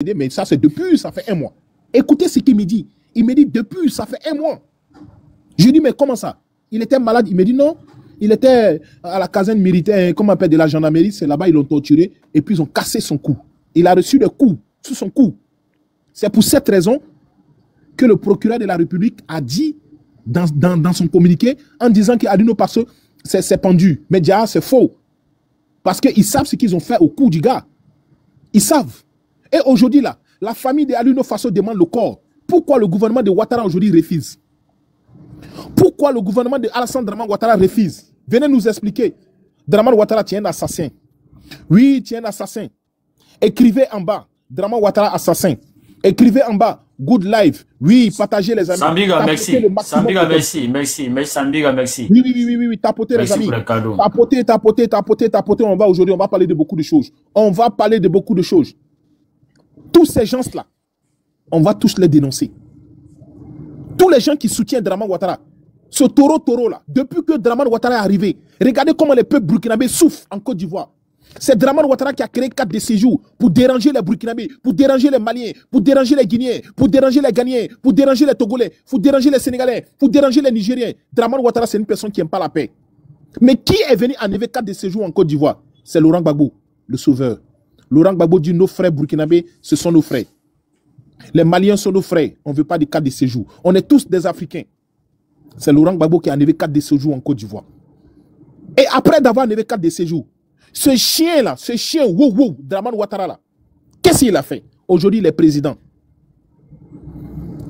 mais ça c'est depuis, ça fait 1 mois. Écoutez ce qu'il me dit. Il me dit depuis, ça fait 1 mois. Je dis mais comment ça? Il était malade. Il me dit non. Il était à la caserne militaire, comme on appelle de la gendarmerie. C'est là-bas, ils l'ont torturé et puis ils ont cassé son cou. Il a reçu des coups sur son cou. C'est pour cette raison que le procureur de la République a dit dans son communiqué en disant qu'Aluno Passo c'est pendu. Mais déjà, c'est faux. Parce qu'ils savent ce qu'ils ont fait au cou du gars. Ils savent. Et aujourd'hui, là, la famille de Aluno Faso demande le corps. Pourquoi le gouvernement de Ouattara aujourd'hui refuse? Pourquoi le gouvernement de Alassane Dramane Ouattara refuse? Venez nous expliquer. Dramane Ouattara tient un assassin. Oui, tient un assassin. Écrivez en bas. Dramane Ouattara assassin. Écrivez en bas. Good life. Oui, partagez les amis. Sambiga, merci. Sambiga, merci. Merci. Sambiga, merci. Oui. Tapotez les amis. Tapotez. On va aujourd'hui, on va parler de beaucoup de choses. On va parler de beaucoup de choses. Tous ces gens-là, on va tous les dénoncer. Tous les gens qui soutiennent Dramane Ouattara, ce taureau là, depuis que Dramane Ouattara est arrivé, regardez comment les peuples burkinabés souffrent en Côte d'Ivoire. C'est Dramane Ouattara qui a créé 4 de séjours pour déranger les Burkinabés, pour déranger les Maliens, pour déranger les Guinéens, pour déranger les Ghanéens, pour déranger les Togolais, pour déranger les Sénégalais, pour déranger les Nigériens. Dramane Ouattara, c'est une personne qui n'aime pas la paix. Mais qui est venu enlever 4 de séjours en Côte d'Ivoire? C'est Laurent Gbagbo, le sauveur. Laurent Gbagbo dit nos frères burkinabés, ce sont nos frères. Les Maliens sont nos frères. On ne veut pas de 4 de séjour. On est tous des Africains. C'est Laurent Gbagbo qui a enlevé 4 de séjour en Côte d'Ivoire. Et après d'avoir enlevé 4 de séjour, ce chien-là, ce chien, Dramane Ouattara là, qu'est-ce qu'il a fait? Aujourd'hui, il est président.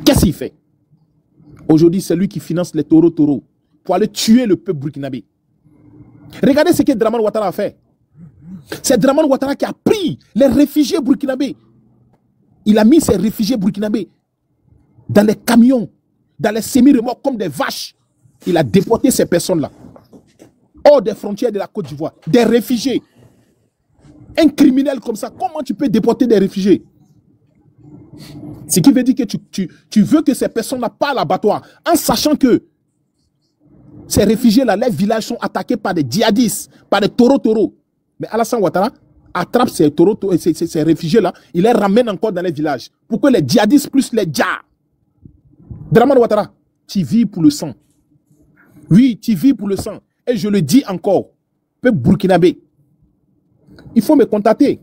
Qu'est-ce qu'il fait? Aujourd'hui, c'est lui qui finance les taureaux pour aller tuer le peuple burkinabé. Regardez ce que Dramane Ouattara a fait. C'est Dramane Ouattara qui a pris les réfugiés burkinabés. Il a mis ces réfugiés burkinabés dans les camions, dans les semi-remorques comme des vaches. Il a déporté ces personnes-là hors des frontières de la Côte d'Ivoire. Des réfugiés. Un criminel comme ça, comment tu peux déporter des réfugiés? Ce qui veut dire que tu veux que ces personnes-là partent à l'abattoir en sachant que ces réfugiés-là, les villages sont attaqués par des djihadistes, par des taureaux. Mais Alassane Ouattara attrape ces taureaux, ces réfugiés-là, il les ramène encore dans les villages. Pour que les djihadistes plus les djihad. Dramane Ouattara, tu vis pour le sang. Oui, tu vis pour le sang. Et je le dis encore, peuple burkinabé, il faut me contacter.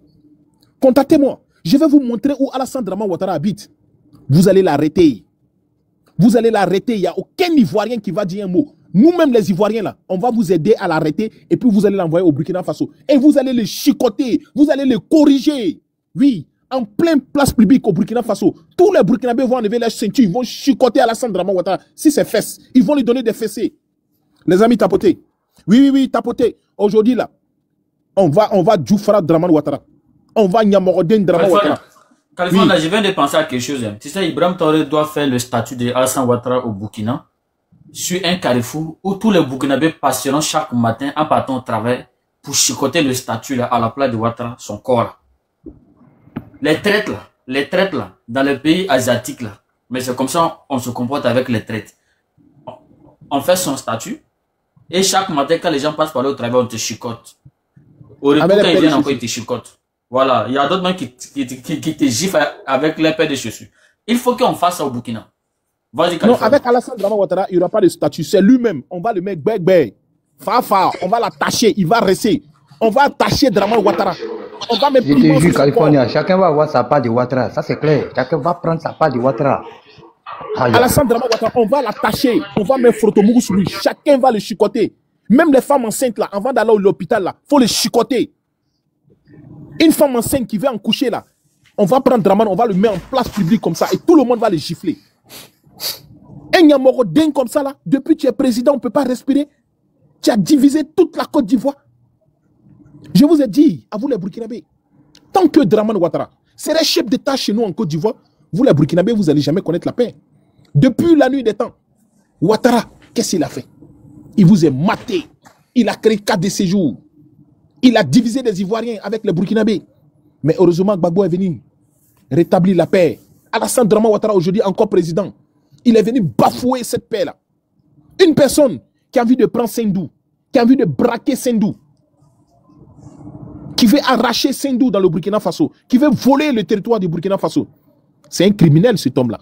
Contactez-moi. Je vais vous montrer où Alassane Dramane Ouattara habite. Vous allez l'arrêter. Vous allez l'arrêter. Il n'y a aucun Ivoirien qui va dire un mot. Nous-mêmes, les Ivoiriens, là, on va vous aider à l'arrêter et puis vous allez l'envoyer au Burkina Faso. Et vous allez le chicoter. Vous allez le corriger. Oui, en pleine place publique au Burkina Faso. Tous les Burkinabés vont enlever leur ceinture. Ils vont chicoter Alassane Dramane Ouattara. Si c'est fesses, ils vont lui donner des fessées. Les amis, tapotez. Oui, tapotez. Aujourd'hui, là, on va Djoufara Dramane Ouattara. On va Nyamoroden Dramane Ouattara. Khalifa, je viens de penser à quelque chose. Tu sais, Ibrahim Traoré doit faire le statut de Alassane Ouattara au Burkina sur un carrefour où tous les Burkinabés passeront chaque matin en partant au travail pour chicoter le statut là, à la place de Ouattara, son corps là. Les traites là, dans les pays asiatiques là, mais c'est comme ça on se comporte avec les traites. On fait son statut et chaque matin quand les gens passent par là au travail, on te chicote. Au retour, quand ils viennent encore, ils te chicotent. Voilà, il y a d'autres gens qui te giflent avec les paires de chaussures. Il faut qu'on fasse ça au Burkina. Vas-y, non, avec Alassane Dramane Ouattara, il n'y aura pas de statut. C'est lui-même. On va le mettre beg. Fa. On va l'attacher. Il va rester. On va attacher Dramane Ouattara. On va mettre. Je te jure, California, chacun va avoir sa part de Ouattara. Ça, c'est clair. Chacun va prendre sa part de Ouattara. Alassane Dramane Ouattara, on va l'attacher. On va mettre Frotomougou sur lui. Chacun va le chicoter. Même les femmes enceintes, là, avant d'aller à l'hôpital, là, il faut les chicoter. Une femme enceinte qui veut en coucher, là, on va prendre Dramane, on va le mettre en place publique comme ça et tout le monde va le gifler. Un Nyamoroden comme ça, là, depuis que tu es président, on ne peut pas respirer. Tu as divisé toute la Côte d'Ivoire. Je vous ai dit, à vous les Burkinabés, tant que Dramane Ouattara serait chef d'État chez nous en Côte d'Ivoire, vous les Burkinabés, vous n'allez jamais connaître la paix. Depuis la nuit des temps, Ouattara, qu'est-ce qu'il a fait? Il vous a maté. Il a créé 4 de séjours. Il a divisé les Ivoiriens avec les Burkinabés. Mais heureusement, Gbagbo est venu rétablir la paix. Alassane Dramane Ouattara, aujourd'hui encore président, il est venu bafouer cette paix-là. Une personne qui a envie de prendre Sendou, qui a envie de braquer Sendou. qui veut arracher Sendou dans le Burkina Faso, qui veut voler le territoire du Burkina Faso. C'est un criminel, cet homme-là.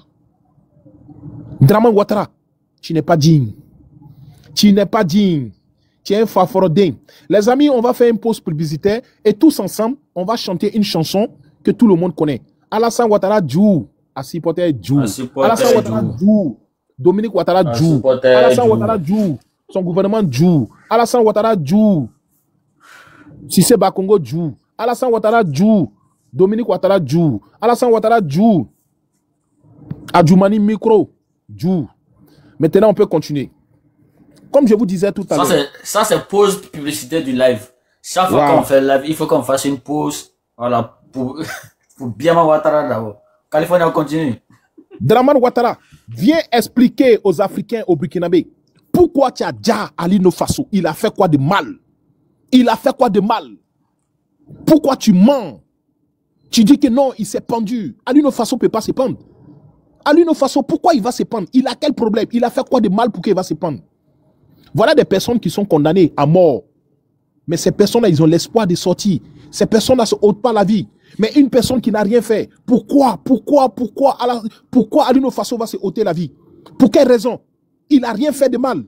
Dramane Ouattara, tu n'es pas digne. Tu n'es pas digne. Tu es un faforodin. Les amis, on va faire une pause publicitaire et tous ensemble, on va chanter une chanson que tout le monde connaît. Alassane Ouattara Djou. Asipote Djou. Alassane Ouattara Djou. Dominique Ouattara Djou. Alassane Ouattara Djou. Son gouvernement Djou. Alassane Ouattara Djou. Sissé Bakongo Djou. Alassane Ouattara Djou. Dominique Ouattara Djou. Alassane Ouattara Djou. Adjoumani Micro Djou. Maintenant, on peut continuer. Comme je vous disais tout à l'heure. Ça, c'est pause publicitaire du live. Chaque fois qu'on fait le live, il faut qu'on fasse une pause. Voilà, pour bien Ouattara d'abord. Californie, on continue. Dramane Ouattara, viens expliquer aux Africains, aux Burkinabés, pourquoi tu as déjà Ali Faso. Il a fait quoi de mal? Il a fait quoi de mal? Pourquoi tu mens? Tu dis que non, il s'est pendu. Ali Faso ne peut pas se pendre. Ali Faso, pourquoi il va se pendre? Il a quel problème? Il a fait quoi de mal pour qu'il va se pendre? Voilà des personnes qui sont condamnées à mort. Mais ces personnes-là, ils ont l'espoir de sortir. Ces personnes-là ne se ôtent pas la vie. Mais une personne qui n'a rien fait, pourquoi Ali Faso va se ôter la vie? Pour quelle raison? Il n'a rien fait de mal.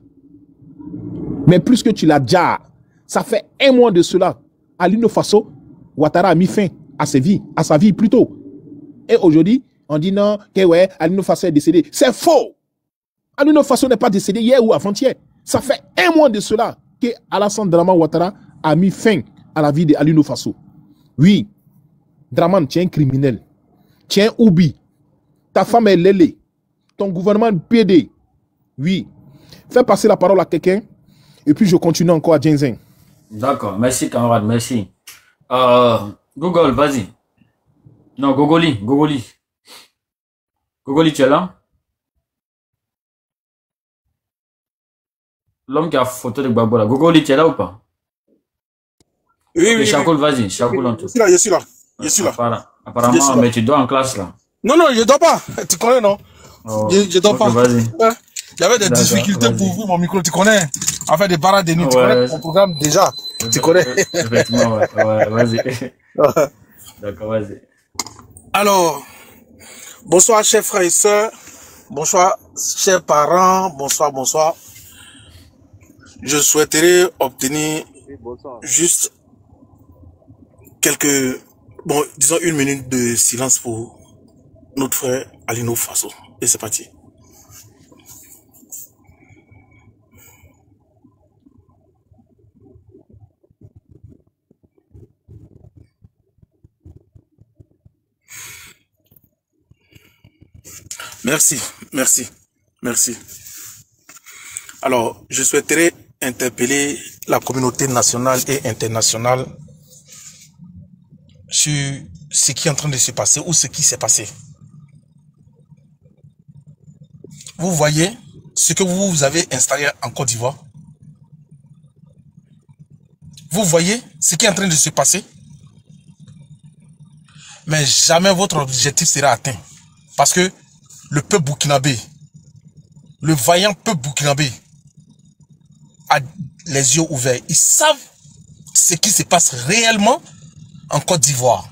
Mais plus que tu l'as déjà, ça fait un mois de cela, Ali Faso, Ouattara a mis fin à sa vie plutôt. Et aujourd'hui, on dit non, que ouais, Ali Faso est décédé. C'est faux. Ali Faso n'est pas décédé hier ou avant-hier. Ça fait un mois de cela que Alassane Dramane Ouattara a mis fin à la vie de Ali Faso. Oui, Dramane, tu es un criminel. Tu es un oubi. Ta femme est lélé. Ton gouvernement est PD. Oui. Fais passer la parole à quelqu'un et puis je continue encore à Djenzin. D'accord, merci camarade, merci. Google, vas-y. Non, Gogoli. Gogoli, tu es là? L'homme qui a photo de Babola. Gogoli, tu es là ou pas? Oui. Chakoul, vas-y. Chakoul en tout. Je suis là. Apparemment, mais tu dois en classe là. Non, je dors pas. Tu connais, non? Oh, je dors pas. Vas-y. Il y avait des difficultés pour ouvrir mon micro, tu connais. En fait, des parades de nuit, tu connais mon programme déjà. Tu connais. Effectivement, ouais, vas-y. D'accord, vas-y. Alors, bonsoir, chers frères et sœurs. Bonsoir, chers parents. Bonsoir. Je souhaiterais obtenir juste disons une minute de silence pour notre frère Ali Faso. Et c'est parti. Merci. Alors, je souhaiterais interpeller la communauté nationale et internationale sur ce qui est en train de se passer ou ce qui s'est passé. Vous voyez ce que vous avez installé en Côte d'Ivoire? Vous voyez ce qui est en train de se passer? Mais jamais votre objectif sera atteint. Parce que le peuple burkinabé, le vaillant peuple burkinabé, a les yeux ouverts. Ils savent ce qui se passe réellement en Côte d'Ivoire.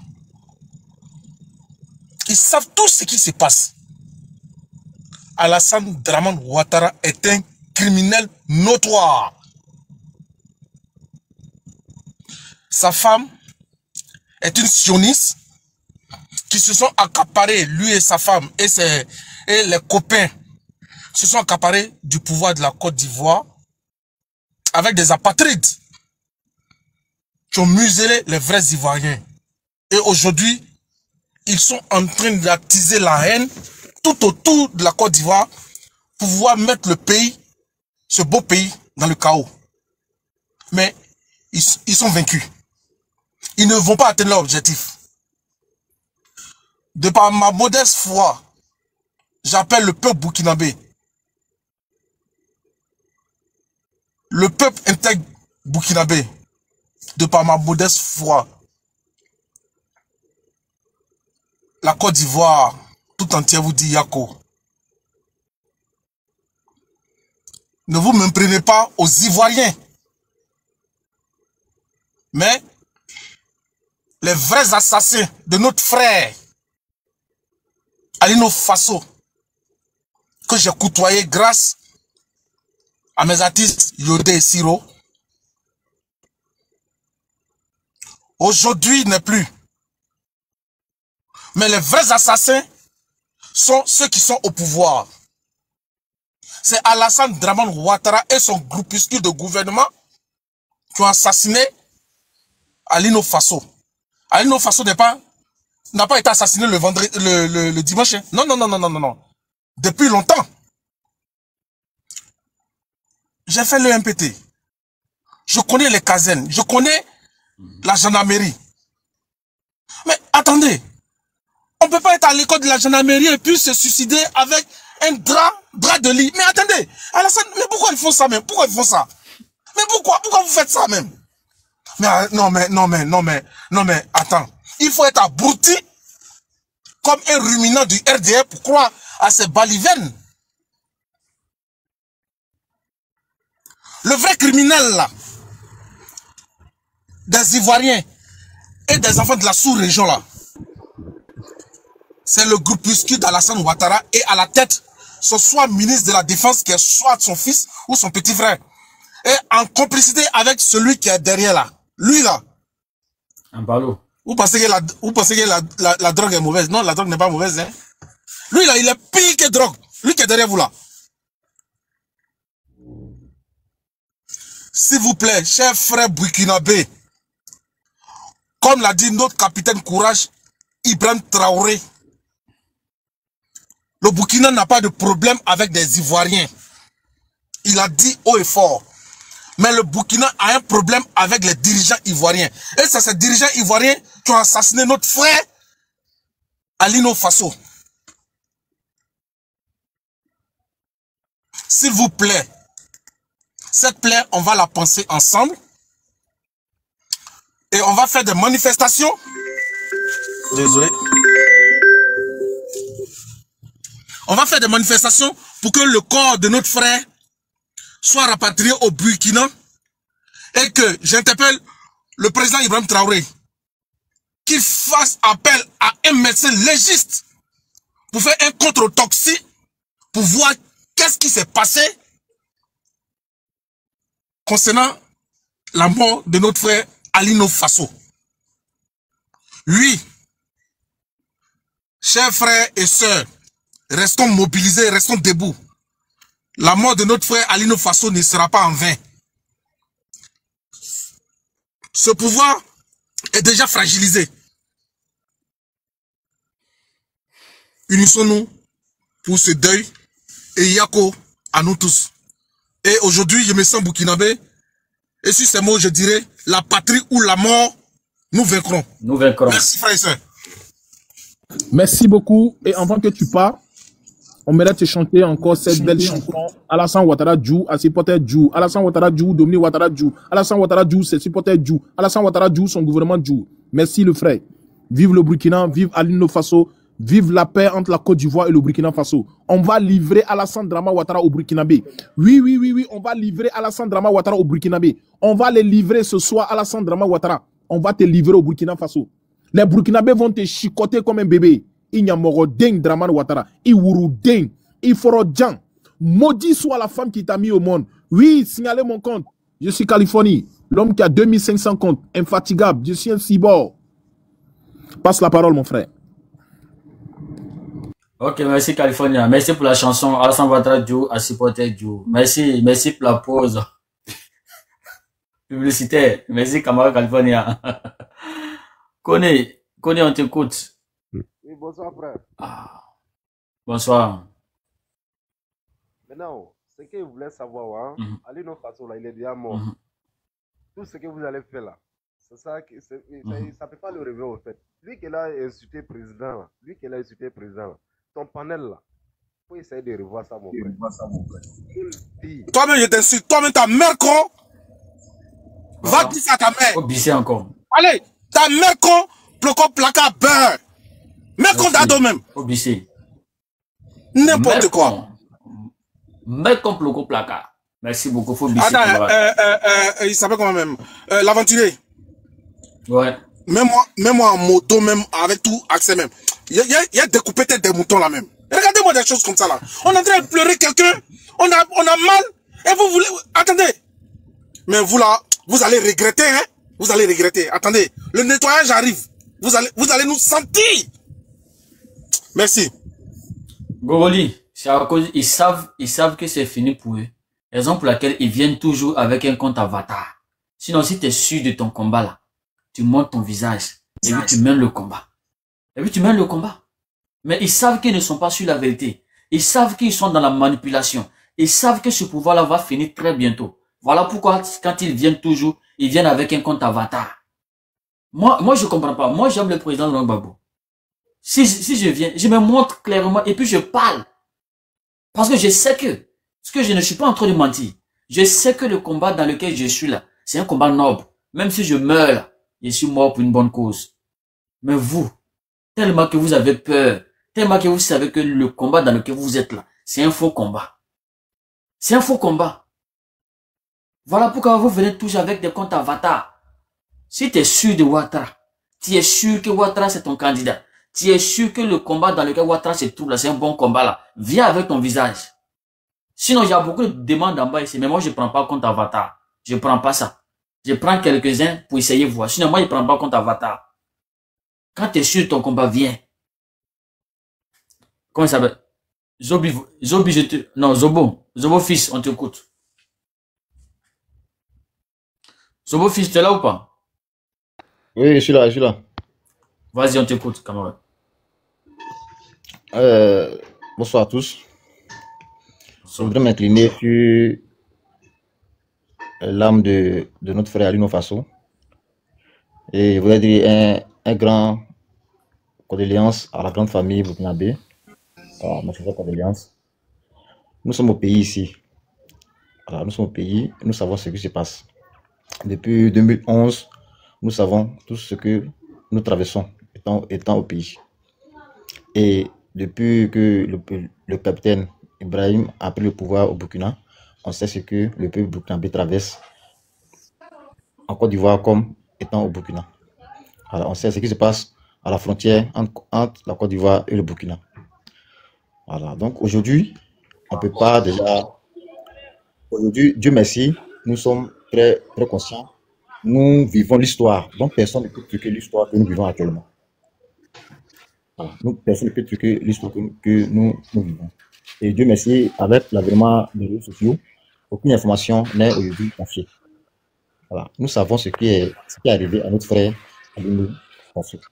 Ils savent tout ce qui se passe. Alassane Dramane Ouattara est un criminel notoire. Sa femme est une sioniste qui se sont accaparés, lui et sa femme et les copains se sont accaparés du pouvoir de la Côte d'Ivoire avec des apatrides qui ont muselé les vrais Ivoiriens. Et aujourd'hui, ils sont en train d'attiser la haine tout autour de la Côte d'Ivoire pour pouvoir mettre le pays, ce beau pays, dans le chaos. Mais ils sont vaincus. Ils ne vont pas atteindre leur objectif. De par ma modeste foi, j'appelle le peuple burkinabé, le peuple intègre burkinabé, de par ma modeste foi, la Côte d'Ivoire tout entière vous dit Yako. Ne vous méprenez pas aux Ivoiriens. Mais les vrais assassins de notre frère Alino Faso, que j'ai côtoyé grâce à mes artistes Yodé et Siro, aujourd'hui n'est plus. Mais les vrais assassins sont ceux qui sont au pouvoir. C'est Alassane Dramane Ouattara et son groupuscule de gouvernement qui ont assassiné Alino Faso. Alino Faso n'a pas été assassiné le vendredi, le dimanche. Non, non, non, non, non, non, non. Depuis longtemps. J'ai fait le MPT. Je connais les casernes. Je connais la gendarmerie. Mais attendez. On ne peut pas être à l'école de la gendarmerie et puis se suicider avec un drap de lit. Mais attendez. Alassane, mais pourquoi ils font ça même? Pourquoi ils font ça? Mais pourquoi vous faites ça même? Mais non mais, attends. Il faut être abruti comme un ruminant du RDR pour croire à ces balivernes. Le vrai criminel là, des Ivoiriens et des enfants de la sous-région là, c'est le groupuscule d'Alassane Ouattara et à la tête, ce soit ministre de la Défense qui est soit son fils ou son petit frère. Et en complicité avec celui qui est derrière là. Lui là. Un ballot. Vous pensez que la drogue est mauvaise? Non, la drogue n'est pas mauvaise. Hein? Lui là, il est pire que drogue. Lui qui est derrière vous là. S'il vous plaît, chers frères burkinabés, comme l'a dit notre capitaine Courage, Ibrahim Traoré, le Burkina n'a pas de problème avec des Ivoiriens. Il a dit haut et fort. Mais le Burkina a un problème avec les dirigeants ivoiriens. Et c'est ces dirigeants ivoiriens qui ont assassiné notre frère Alino Faso. S'il vous plaît, cette plaie, on va la penser ensemble. Et on va faire des manifestations. Désolé. On va faire des manifestations pour que le corps de notre frère soit rapatrié au Burkina et que j'interpelle le président Ibrahim Traoré qu'il fasse appel à un médecin légiste pour faire un contre-autopsie pour voir qu'est-ce qui s'est passé concernant la mort de notre frère Alino Faso. Oui, chers frères et sœurs, restons mobilisés, restons debout. La mort de notre frère Alino Faso ne sera pas en vain. Ce pouvoir est déjà fragilisé. Unissons-nous pour ce deuil et Yako à nous tous. Et aujourd'hui, je me sens burkinabé. Et sur ces mots, je dirais, la patrie ou la mort, nous vaincrons. Nous vaincrons. Merci frères et sœurs. Merci beaucoup. Et avant que tu pars, on mérite de chanter encore cette belle chanson. Alassane Ouattara Djou, à ses supporters Djou. Alassane Ouattara Djou, Dominique Ouattara Djou. Alassane Ouattara Djou, ses supporters Djou. Alassane Ouattara Djou, son gouvernement Djou. Merci le frère. Vive le Burkina, vive Alino Faso, vive la paix entre la Côte d'Ivoire et le Burkina Faso. On va livrer Alassane Dramane Ouattara au Burkinabé. Oui, on va livrer Alassane Dramane Ouattara au Burkinabé. On va les livrer ce soir, Alassane Dramane Ouattara. On va te livrer au Burkina Faso. Les Burkinabés vont te chicoter comme un bébé. Inyamoro Deng Dramane Ouattara, Iwuru Deng, Iforo Djan. Maudit soit la femme qui t'a mis au monde. Oui, signalez mon compte. Je suis Californie, l'homme qui a 2500 comptes, infatigable. Je suis un cyborg. Passe la parole, mon frère. Ok, merci California. Merci pour la chanson Alassane Ouattara Djou, à supporter Djou. Merci pour la pause publicitaire. Merci camarade California. Kone, on t'écoute. Oui, bonsoir frère. Ah. Bonsoir. Maintenant, ce que vous voulez savoir, hein, Alino Faso, là, il est déjà mort. Tout ce que vous allez faire là, c'est ça, ça ne peut pas le réveiller au fait. Lui qui l'a insulté président, ton panel là, il faut essayer de revoir ça, mon frère. Toi-même, je t'insulte. Toi-même, ta mère con. Va dire ça à ta mère. Obissé encore. Allez, ta mère con, placard placard beurre. Mère con d'ado même. Obissé. N'importe quoi. Mec comme placard placard. Merci beaucoup. Faut obissé. Attends, il s'appelle comment même l'aventurier. Ouais. même moi en moto, même avec tout accès même. Il y a découpé tête des moutons là même. Regardez-moi des choses comme ça là. On est en train de pleurer quelqu'un, on a mal, et vous voulez... Attendez. Mais vous là, vous allez regretter, hein. Vous allez regretter. Attendez, le nettoyage arrive. Vous allez nous sentir. Merci. Gogoli, c'est à cause, ils savent que c'est fini pour eux. Raison pour laquelle ils viennent toujours avec un compte avatar. Sinon, si tu es sûr de ton combat là, tu montes ton visage et puis tu mènes le combat. Mais ils savent qu'ils ne sont pas sur la vérité. Ils savent qu'ils sont dans la manipulation. Ils savent que ce pouvoir-là va finir très bientôt. Voilà pourquoi quand ils viennent toujours, ils viennent avec un compte avatar. Moi je comprends pas. Moi, j'aime le président Laurent Gbagbo. Si je viens, je me montre clairement et puis je parle. Parce que je sais que, je ne suis pas en train de mentir. Je sais que le combat dans lequel je suis là, c'est un combat noble. Même si je meurs, je suis mort pour une bonne cause. Mais vous, tellement que vous avez peur, tellement que vous savez que le combat dans lequel vous êtes là, c'est un faux combat. C'est un faux combat. Voilà pourquoi vous venez toujours avec des comptes avatars. Si tu es sûr de Ouattara, tu es sûr que Ouattara c'est ton candidat, tu es sûr que le combat dans lequel Ouattara se trouve là, c'est un bon combat là, viens avec ton visage. Sinon, il y a beaucoup de demandes en bas ici, mais moi je prends pas compte avatar. Je prends pas ça. Je prends quelques-uns pour essayer de voir. Sinon, moi je prends pas compte avatar. Quand tu es sûr de ton combat, viens. Comment il s'appelle? Zobo fils, on t'écoute. Zobo fils, tu es là ou pas? Oui, je suis là. Vas-y, on t'écoute, camarade. Bonsoir à tous. Je voudrais m'incliner sur l'âme de notre frère Alino Faso. Et je voudrais dire un grand condoléance à la grande famille burkinabé. Ma sincère condoléance. Nous sommes au pays ici. Voilà, nous sommes au pays, nous savons ce qui se passe. Depuis 2011, nous savons tout ce que nous traversons étant au pays. Et depuis que le capitaine Ibrahim a pris le pouvoir au Burkina, on sait ce que le peuple burkinabé traverse en Côte d'Ivoire comme étant au Burkina. Alors, on sait ce qui se passe à la frontière entre la Côte d'Ivoire et le Burkina. Voilà, donc aujourd'hui, on ne peut pas déjà... Aujourd'hui, Dieu merci, nous sommes très, très conscients. Nous vivons l'histoire, donc personne ne peut truquer l'histoire que nous vivons actuellement. Voilà. Personne ne peut truquer l'histoire que nous vivons. Et Dieu merci, avec l'avènement des réseaux sociaux, aucune information n'est aujourd'hui confiée. Voilà. Nous savons ce qui est arrivé à notre frère. Nous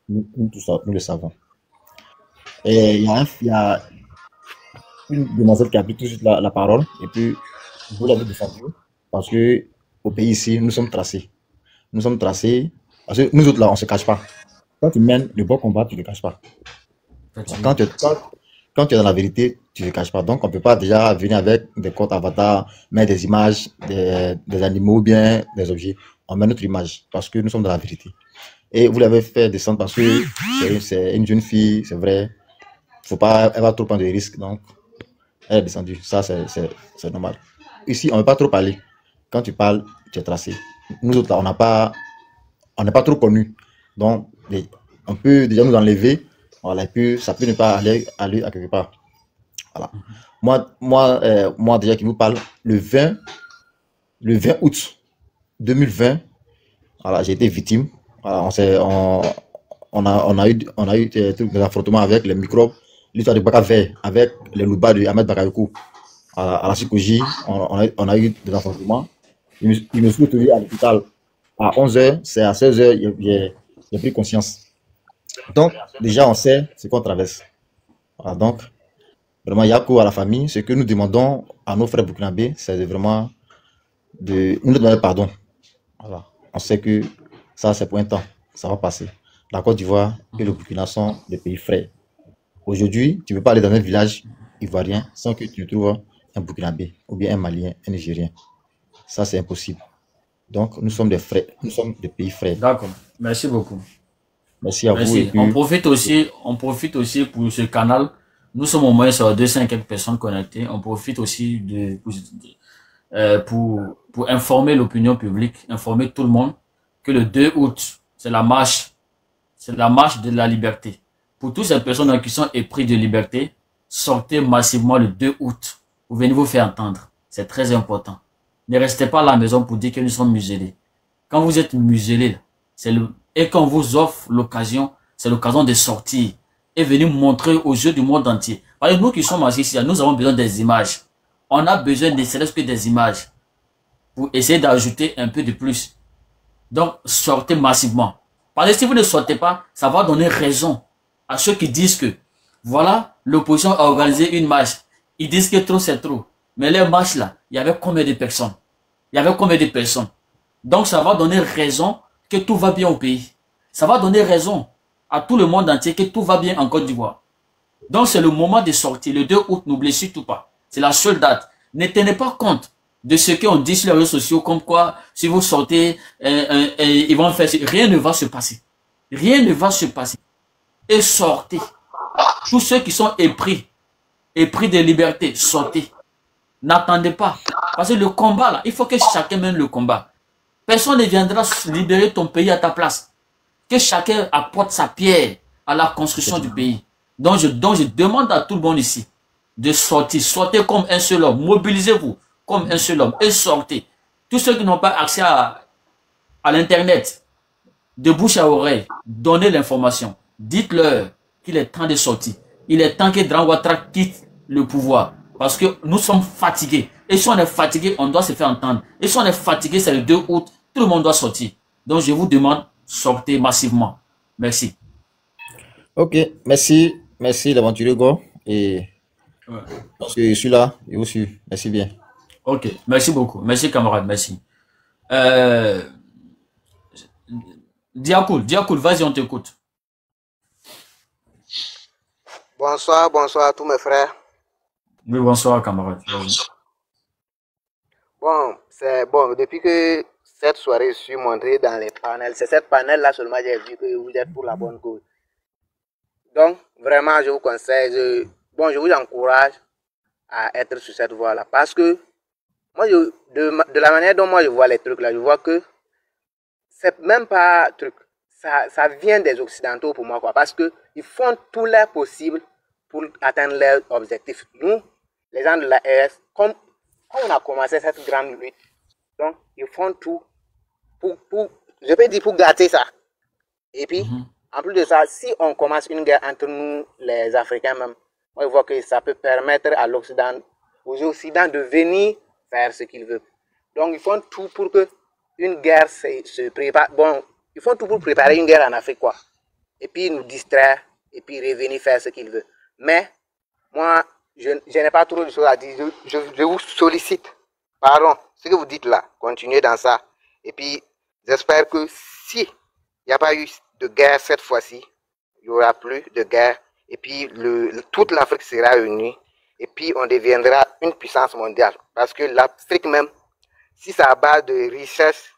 le savons. Et il y a une demoiselle qui a pris tout de suite la parole, et puis vous l'avez défendu, parce que au pays ici, nous sommes tracés. Nous sommes tracés, parce que nous autres là, on ne se cache pas. Quand tu mènes le bon combat, tu ne te caches pas. Quand tu es dans la vérité, tu ne te caches pas. Donc, on ne peut pas déjà venir avec des comptes avatars, mettre des images, des animaux ou bien des objets. On met notre image, parce que nous sommes dans la vérité. Et vous l'avez fait descendre parce que c'est une jeune fille, c'est vrai. Faut pas, elle va trop prendre de risques, donc elle est descendue. Ça, c'est normal. Ici, on ne veut pas trop parler. Quand tu parles, tu es tracé. Nous autres, là, on n'est pas trop connus. Donc, on peut déjà nous enlever. Voilà, et puis ça peut ne pas aller à quelque part. Voilà. Moi, déjà qui vous parle, le 20 août 2020, voilà, j'ai été victime. Voilà, on a eu des affrontements avec les microbes, l'histoire de Bakavé, avec les loupas de Ahmed Bakayoko. À la Sikoji, on a eu des affrontements. Il me suis retrouvé à l'hôpital à 11h, c'est à 16h, j'ai pris conscience. Donc, déjà, on sait ce qu'on traverse. Voilà, donc, vraiment, il y a quoi à la famille. Ce que nous demandons à nos frères burkinabés, c'est vraiment de nous demander pardon. Voilà. On sait que ça, c'est pour un temps. Ça va passer. La Côte d'Ivoire et le Burkina sont des pays frères. Aujourd'hui, tu ne peux pas aller dans un village ivoirien sans que tu trouves un Burkinabé ou bien un Malien, un Nigérien. Ça, c'est impossible. Donc, nous sommes des frères. Nous sommes des pays frères. D'accord. Merci beaucoup. Merci à vous. Et puis... on profite aussi pour ce canal. Nous sommes au moins sur 200 et quelques personnes connectées. On profite aussi pour informer l'opinion publique, informer tout le monde que le 2 août, c'est la marche C'est la marche de la liberté. Pour toutes ces personnes qui sont épris de liberté, sortez massivement le 2 août. Vous venez vous faire entendre. C'est très important. Ne restez pas à la maison pour dire que nous sommes muselés. Quand vous êtes muselés, et qu'on vous offre l'occasion, c'est l'occasion de sortir et venir montrer aux yeux du monde entier. Parce que nous qui sommes ici, nous avons besoin des images. On a besoin de serait-ce que des images pour essayer d'ajouter un peu de plus. Donc, sortez massivement. Parce que si vous ne sortez pas, ça va donner raison à ceux qui disent que, voilà, l'opposition a organisé une marche. Ils disent que trop, c'est trop. Mais les marches là, il y avait combien de personnes? Il y avait combien de personnes? Donc, ça va donner raison que tout va bien au pays. Ça va donner raison à tout le monde entier que tout va bien en Côte d'Ivoire. Donc, c'est le moment de sortir. Le 2 août, n'oubliez surtout pas. C'est la seule date. Ne tenez pas compte de ce qu'on dit sur les réseaux sociaux, comme quoi, si vous sortez, ils vont faire... Rien ne va se passer. Rien ne va se passer. Et sortez. Tous ceux qui sont épris de liberté, sortez. N'attendez pas. Parce que le combat, là, il faut que chacun mène le combat. Personne ne viendra libérer ton pays à ta place. Que chacun apporte sa pierre à la construction du pays. Donc je demande à tout le monde ici de sortir. Sortez comme un seul homme. Mobilisez-vous comme un seul homme et sortez. Tous ceux qui n'ont pas accès à l'internet, de bouche à oreille, donnez l'information. Dites-leur qu'il est temps de sortir. Il est temps que Dramane Ouattara quitte le pouvoir. Parce que nous sommes fatigués. Et si on est fatigué, on doit se faire entendre. Et si on est fatigué, c'est le 2 août, tout le monde doit sortir. Donc je vous demande, sortez massivement. Merci. Ok, merci. Merci l'aventurier Go. Et je suis là, et aussi. Merci bien. Ok, merci beaucoup. Merci camarade, merci. Diakoul, vas-y, on t'écoute. Bonsoir à tous mes frères. Oui, bonsoir camarade. Bon, depuis que cette soirée je suis montré dans les panels, c'est cette panel-là seulement j'ai vu que vous êtes pour la bonne cause. Donc, vraiment, je vous conseille, je vous encourage à être sur cette voie-là. Parce que, moi, de la manière dont moi je vois les trucs là, je vois que c'est même pas truc. Ça vient des Occidentaux pour moi, quoi. Parce que ils font tout leur possible pour atteindre leurs objectifs. Nous, les gens de la RS, comme on a commencé cette grande lutte, donc ils font tout je peux dire pour gâter ça. Et puis, en plus de ça, si on commence une guerre entre nous, les Africains même, moi je vois que ça peut permettre à l'Occident, aux Occidents de venir faire ce qu'ils veulent. Donc ils font tout pour que une guerre se prépare. Bon, ils font tout pour préparer une guerre en Afrique, quoi. Et puis nous distraire, et puis revenir faire ce qu'ils veulent. Mais, moi, je n'ai pas trop de choses à dire. Je vous sollicite. Pardon, ce que vous dites là, continuez dans ça. Et puis, j'espère que si il n'y a pas eu de guerre cette fois-ci, il n'y aura plus de guerre. Et puis, toute l'Afrique sera unie. Et puis, on deviendra une puissance mondiale. Parce que l'Afrique même, si ça a base de richesse,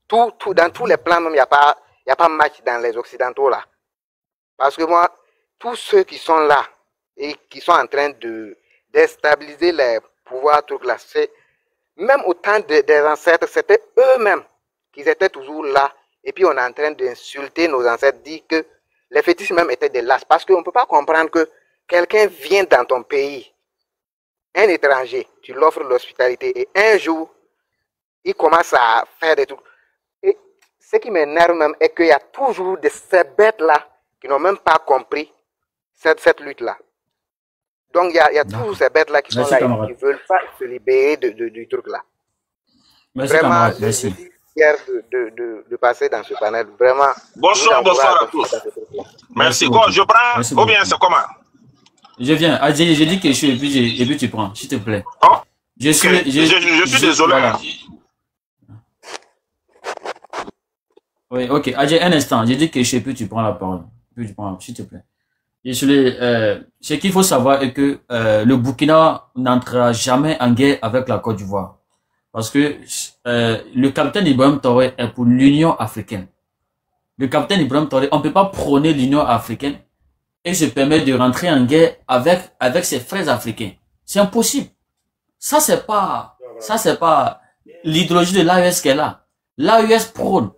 dans tous les plans même, il n'y a pas match dans les Occidentaux là. Parce que moi, tous ceux qui sont là et qui sont en train de déstabiliser les pouvoirs trucs là, même au temps des ancêtres, c'était eux-mêmes qui étaient toujours là. Et puis on est en train d'insulter nos ancêtres, dire que les fétiches même étaient des lâches. Parce qu'on ne peut pas comprendre que quelqu'un vient dans ton pays, un étranger, tu l'offres l'hospitalité et un jour, il commence à faire des trucs. Et ce qui m'énerve même est qu'il y a toujours ces bêtes-là qui n'ont même pas compris cette lutte-là. Donc, il y a toujours ces bêtes-là qui sont là et qui ne veulent pas se libérer du truc-là. Merci, vraiment, camarade. je Merci. suis fier de passer dans ce panel. Vraiment. Bonsoir à tous. Merci. Go, je prends. Merci Ou bien beaucoup. c'est comment? Je viens. Ah, j'ai dit quelque chose et puis tu prends, s'il te plaît. Oh, Je suis désolé. Voilà. Oui, ok. Adjé, un instant. J'ai dit quelque chose et puis tu prends la parole. Puis tu prends, s'il te plaît. Ce qu'il faut savoir est que le Burkina n'entrera jamais en guerre avec la Côte d'Ivoire. Parce que le capitaine Ibrahim Traoré est pour l'Union africaine. Le capitaine Ibrahim Traoré, on ne peut pas prôner l'Union africaine et se permettre de rentrer en guerre avec ses frères africains. C'est impossible. Ça, c'est pas l'idéologie de l'AES qu'elle a. L'AES prône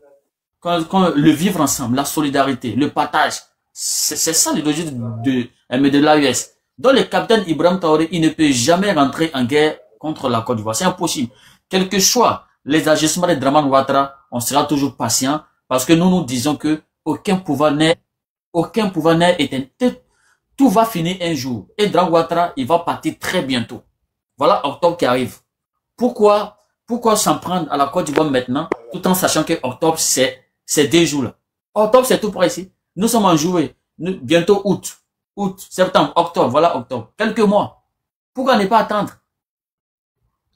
le vivre ensemble, la solidarité, le partage. C'est ça l'idéologie de l'AES. Donc le capitaine Ibrahim Traoré, il ne peut jamais rentrer en guerre contre la Côte d'Ivoire. C'est impossible. Quel que soit les agissements de Dramane Ouattara, on sera toujours patient parce que nous disons que aucun pouvoir n'est éteint. Tout va finir un jour. Et Dramane Ouattara, il va partir très bientôt. Voilà octobre qui arrive. Pourquoi s'en prendre à la Côte d'Ivoire maintenant, tout en sachant que octobre, c'est 2 jours là. Octobre, c'est tout près ici. Nous sommes en juillet. Bientôt août, septembre, octobre, voilà octobre. Quelques mois. Pourquoi ne pas attendre?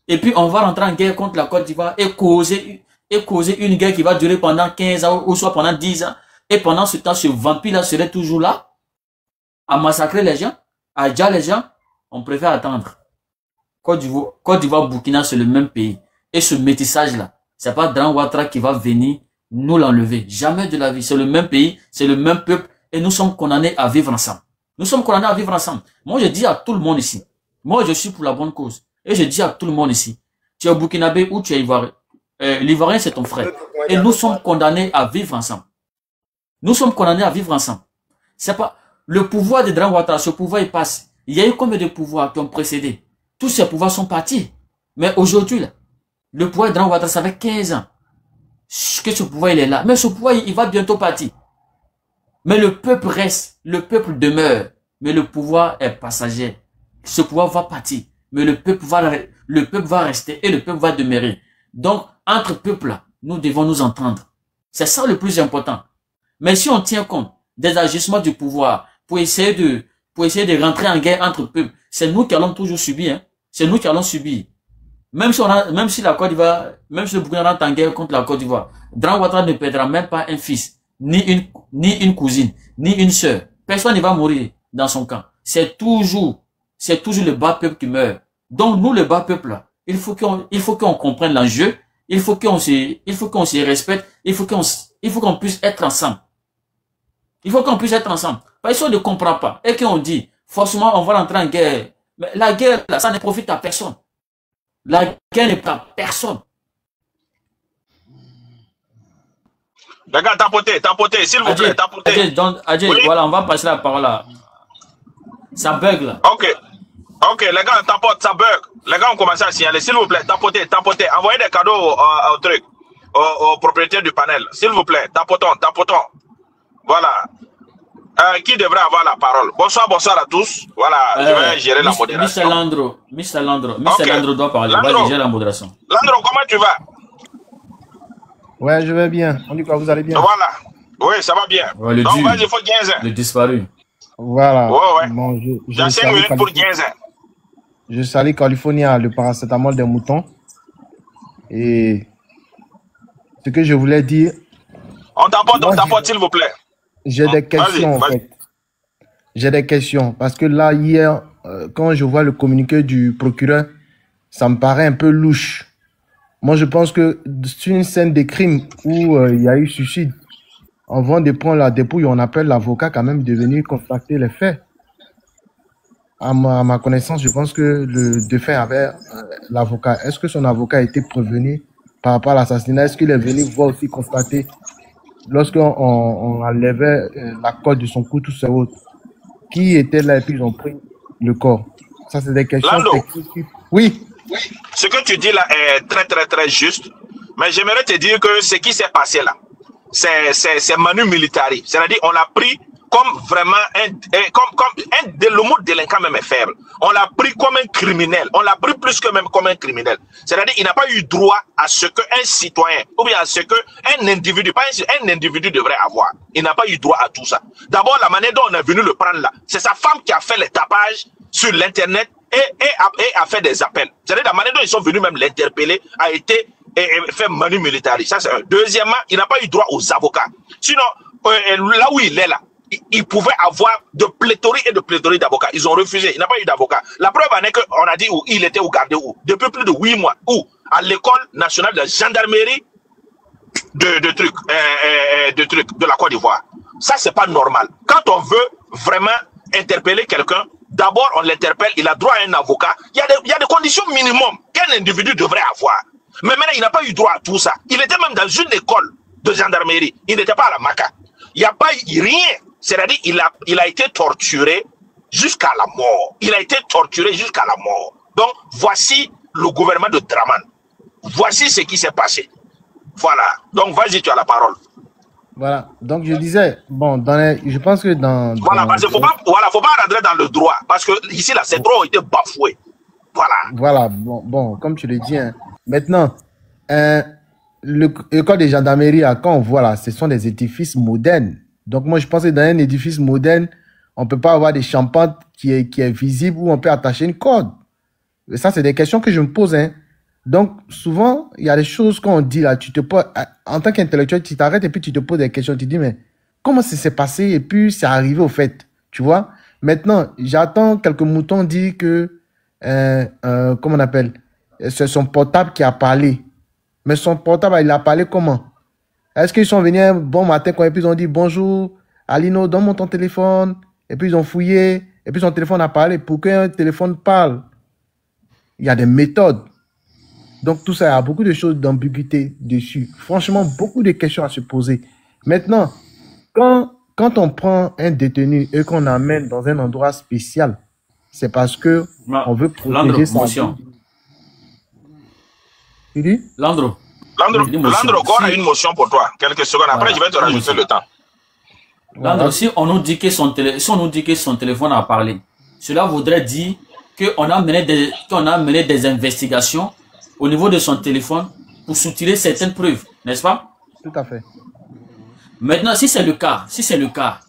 Et puis, on va rentrer en guerre contre la Côte d'Ivoire et causer une guerre qui va durer pendant 15 ans ou soit pendant 10 ans. Et pendant ce temps, ce vampire-là serait toujours là à massacrer les gens, à dire les gens. On préfère attendre. Côte d'Ivoire, Burkina, c'est le même pays. Et ce métissage-là, c'est pas Dramane Ouattara qui va venir nous l'enlever. Jamais de la vie. C'est le même pays, c'est le même peuple et nous sommes condamnés à vivre ensemble. Nous sommes condamnés à vivre ensemble. Moi, je dis à tout le monde ici, moi, je suis pour la bonne cause. Et je dis à tout le monde ici, tu es burkinabé ou tu es ivoirien. L'Ivoirien, c'est ton frère. Et nous sommes condamnés à vivre ensemble. Nous sommes condamnés à vivre ensemble. C'est pas le pouvoir de Dramane Ouattara, ce pouvoir, il passe. Il y a eu combien de pouvoirs qui ont précédé? Tous ces pouvoirs sont partis. Mais aujourd'hui, là, le pouvoir de Dramane Ouattara, ça fait 15 ans que ce pouvoir, il est là. Mais ce pouvoir, il va bientôt partir. Mais le peuple reste, le peuple demeure. Mais le pouvoir est passager. Ce pouvoir va partir. Mais le peuple va rester et le peuple va demeurer. Donc, entre peuples, là, nous devons nous entendre. C'est ça le plus important. Mais si on tient compte des agissements du pouvoir pour essayer de rentrer en guerre entre peuples, c'est nous qui allons toujours subir, hein. C'est nous qui allons subir. Même si la Côte d'Ivoire, même si le Burkina rentre en guerre contre la Côte d'Ivoire, Dramane Ouattara ne perdra même pas un fils, ni une cousine, ni une sœur. Personne ne va mourir dans son camp. C'est toujours le bas peuple qui meurt. Donc nous, le bas peuple, là, il faut qu'on comprenne l'enjeu, il faut qu'on se respecte, il faut qu'on puisse être ensemble. Il faut qu'on puisse être ensemble. Parce qu'on ne comprend pas. Et qu'on dit, forcément, on va rentrer en guerre. Mais la guerre, là, ça ne profite à personne. La guerre n'est pas personne. Les gars, tapotez, s'il vous plaît, tapotez. Adjé, oui. Voilà, on va passer la parole là. Ça bug là. Ok, les gars, tapote, ça bug. Les gars ont commencé à signaler. S'il vous plaît, tapotez. Envoyez des cadeaux au truc, aux propriétaires du panel. S'il vous plaît, tapotons. Voilà. Qui devrait avoir la parole? Bonsoir à tous. Voilà, je vais gérer la modération. Mr. Landro doit parler. Il va gérer la modération. Landro, comment tu vas? Ouais, je vais bien. On dit quoi, vous allez bien? Voilà. Oui, ça va bien. Ouais, donc, vas-y, il faut 15 ans. Le disparu. Voilà. Ouais. Bon, j'ai 5 minutes pour 15 ans. Je salue California, le paracétamol des moutons. Et ce que je voulais dire... On t'apporte, s'il vous plaît. J'ai des questions, en fait. J'ai des questions. Parce que là, hier, quand je vois le communiqué du procureur, ça me paraît un peu louche. Moi, je pense que c'est une scène de crime où il y a eu suicide. Avant de prendre la dépouille, on appelle l'avocat quand même de venir constater les faits. À ma connaissance, je pense que le défunt avait l'avocat. Est-ce que son avocat a été prévenu par rapport à l'assassinat? Est-ce qu'il est venu voir aussi constater lorsqu'on enlevait la corde de son cou, tout ça autre? Qui était là et puis ils ont pris le corps? Ça, c'est des questions techniques. Oui. Ce que tu dis là est très juste. Mais j'aimerais te dire que ce qui s'est passé là, c'est Manu Militari. C'est-à-dire, on l'a pris comme vraiment le mot délinquant même est faible. On l'a pris comme un criminel. On l'a pris plus que même comme un criminel. C'est-à-dire, il n'a pas eu droit à ce qu'un citoyen, ou bien à ce qu'un individu, pas un individu devrait avoir. Il n'a pas eu droit à tout ça. D'abord, la manière dont on est venu le prendre là, c'est sa femme qui a fait les tapages sur l'internet et a fait des appels. C'est-à-dire, la manière dont ils sont venus même l'interpeller a été fait Manu Militari. Ça, c'est un. Deuxièmement, il n'a pas eu droit aux avocats. Sinon, là où il est là, il pouvait avoir de pléthorie d'avocats. Ils ont refusé. Il n'a pas eu d'avocat. La preuve en est qu'on a dit où il était ou gardé où depuis plus de 8 mois. Où à l'école nationale de gendarmerie de la Côte d'Ivoire. Ça, c'est pas normal. Quand on veut vraiment interpeller quelqu'un, d'abord on l'interpelle, il a droit à un avocat. Il y a des conditions minimum qu'un individu devrait avoir. Mais maintenant, il n'a pas eu droit à tout ça. Il était même dans une école de gendarmerie. Il n'était pas à la Maca. Il n'y a pas rien. C'est-à-dire il a été torturé jusqu'à la mort. Il a été torturé jusqu'à la mort. Donc, voici le gouvernement de Draman. Voici ce qui s'est passé. Voilà. Donc, vas-y, tu as la parole. Voilà. Donc, je disais, bon, je pense que Voilà, parce qu'il ne faut pas rentrer dans le droit. Parce que ici, là, ces droits ont été bafoués. Voilà. Voilà. Bon, comme tu le dis. Hein. Maintenant, le code de gendarmerie, quand on voit là, ce sont des édifices modernes. Donc, moi, je pense que dans un édifice moderne, on ne peut pas avoir des champantes qui est visible où on peut attacher une corde. Et ça, c'est des questions que je me pose. Hein. Donc, souvent, il y a des choses qu'on dit là. Tu te poses, en tant qu'intellectuel, tu t'arrêtes et puis tu te poses des questions. Tu te dis, mais comment ça s'est passé et puis c'est arrivé au fait. Tu vois? Maintenant, j'attends quelques moutons dire que, comment on appelle? C'est son portable qui a parlé. Mais son portable, il a parlé comment? Est-ce qu'ils sont venus un bon matin quand ils ont dit bonjour, Alino, donne-moi ton téléphone. Et puis ils ont fouillé. Et puis son téléphone a parlé. Pour qu'un téléphone parle, il y a des méthodes. Donc tout ça, il y a beaucoup de choses d'ambiguïté dessus. Franchement, beaucoup de questions à se poser. Maintenant, quand on prend un détenu et qu'on amène dans un endroit spécial, c'est parce que on veut protéger sa vie. Tu dis? Landro, God a une motion pour toi. Quelques secondes après, je vais te rajouter le temps. Landro, si on nous dit que son téléphone a parlé, cela voudrait dire qu'on a mené des investigations au niveau de son téléphone pour soutirer certaines preuves, n'est-ce pas? Tout à fait. Maintenant, si c'est le cas,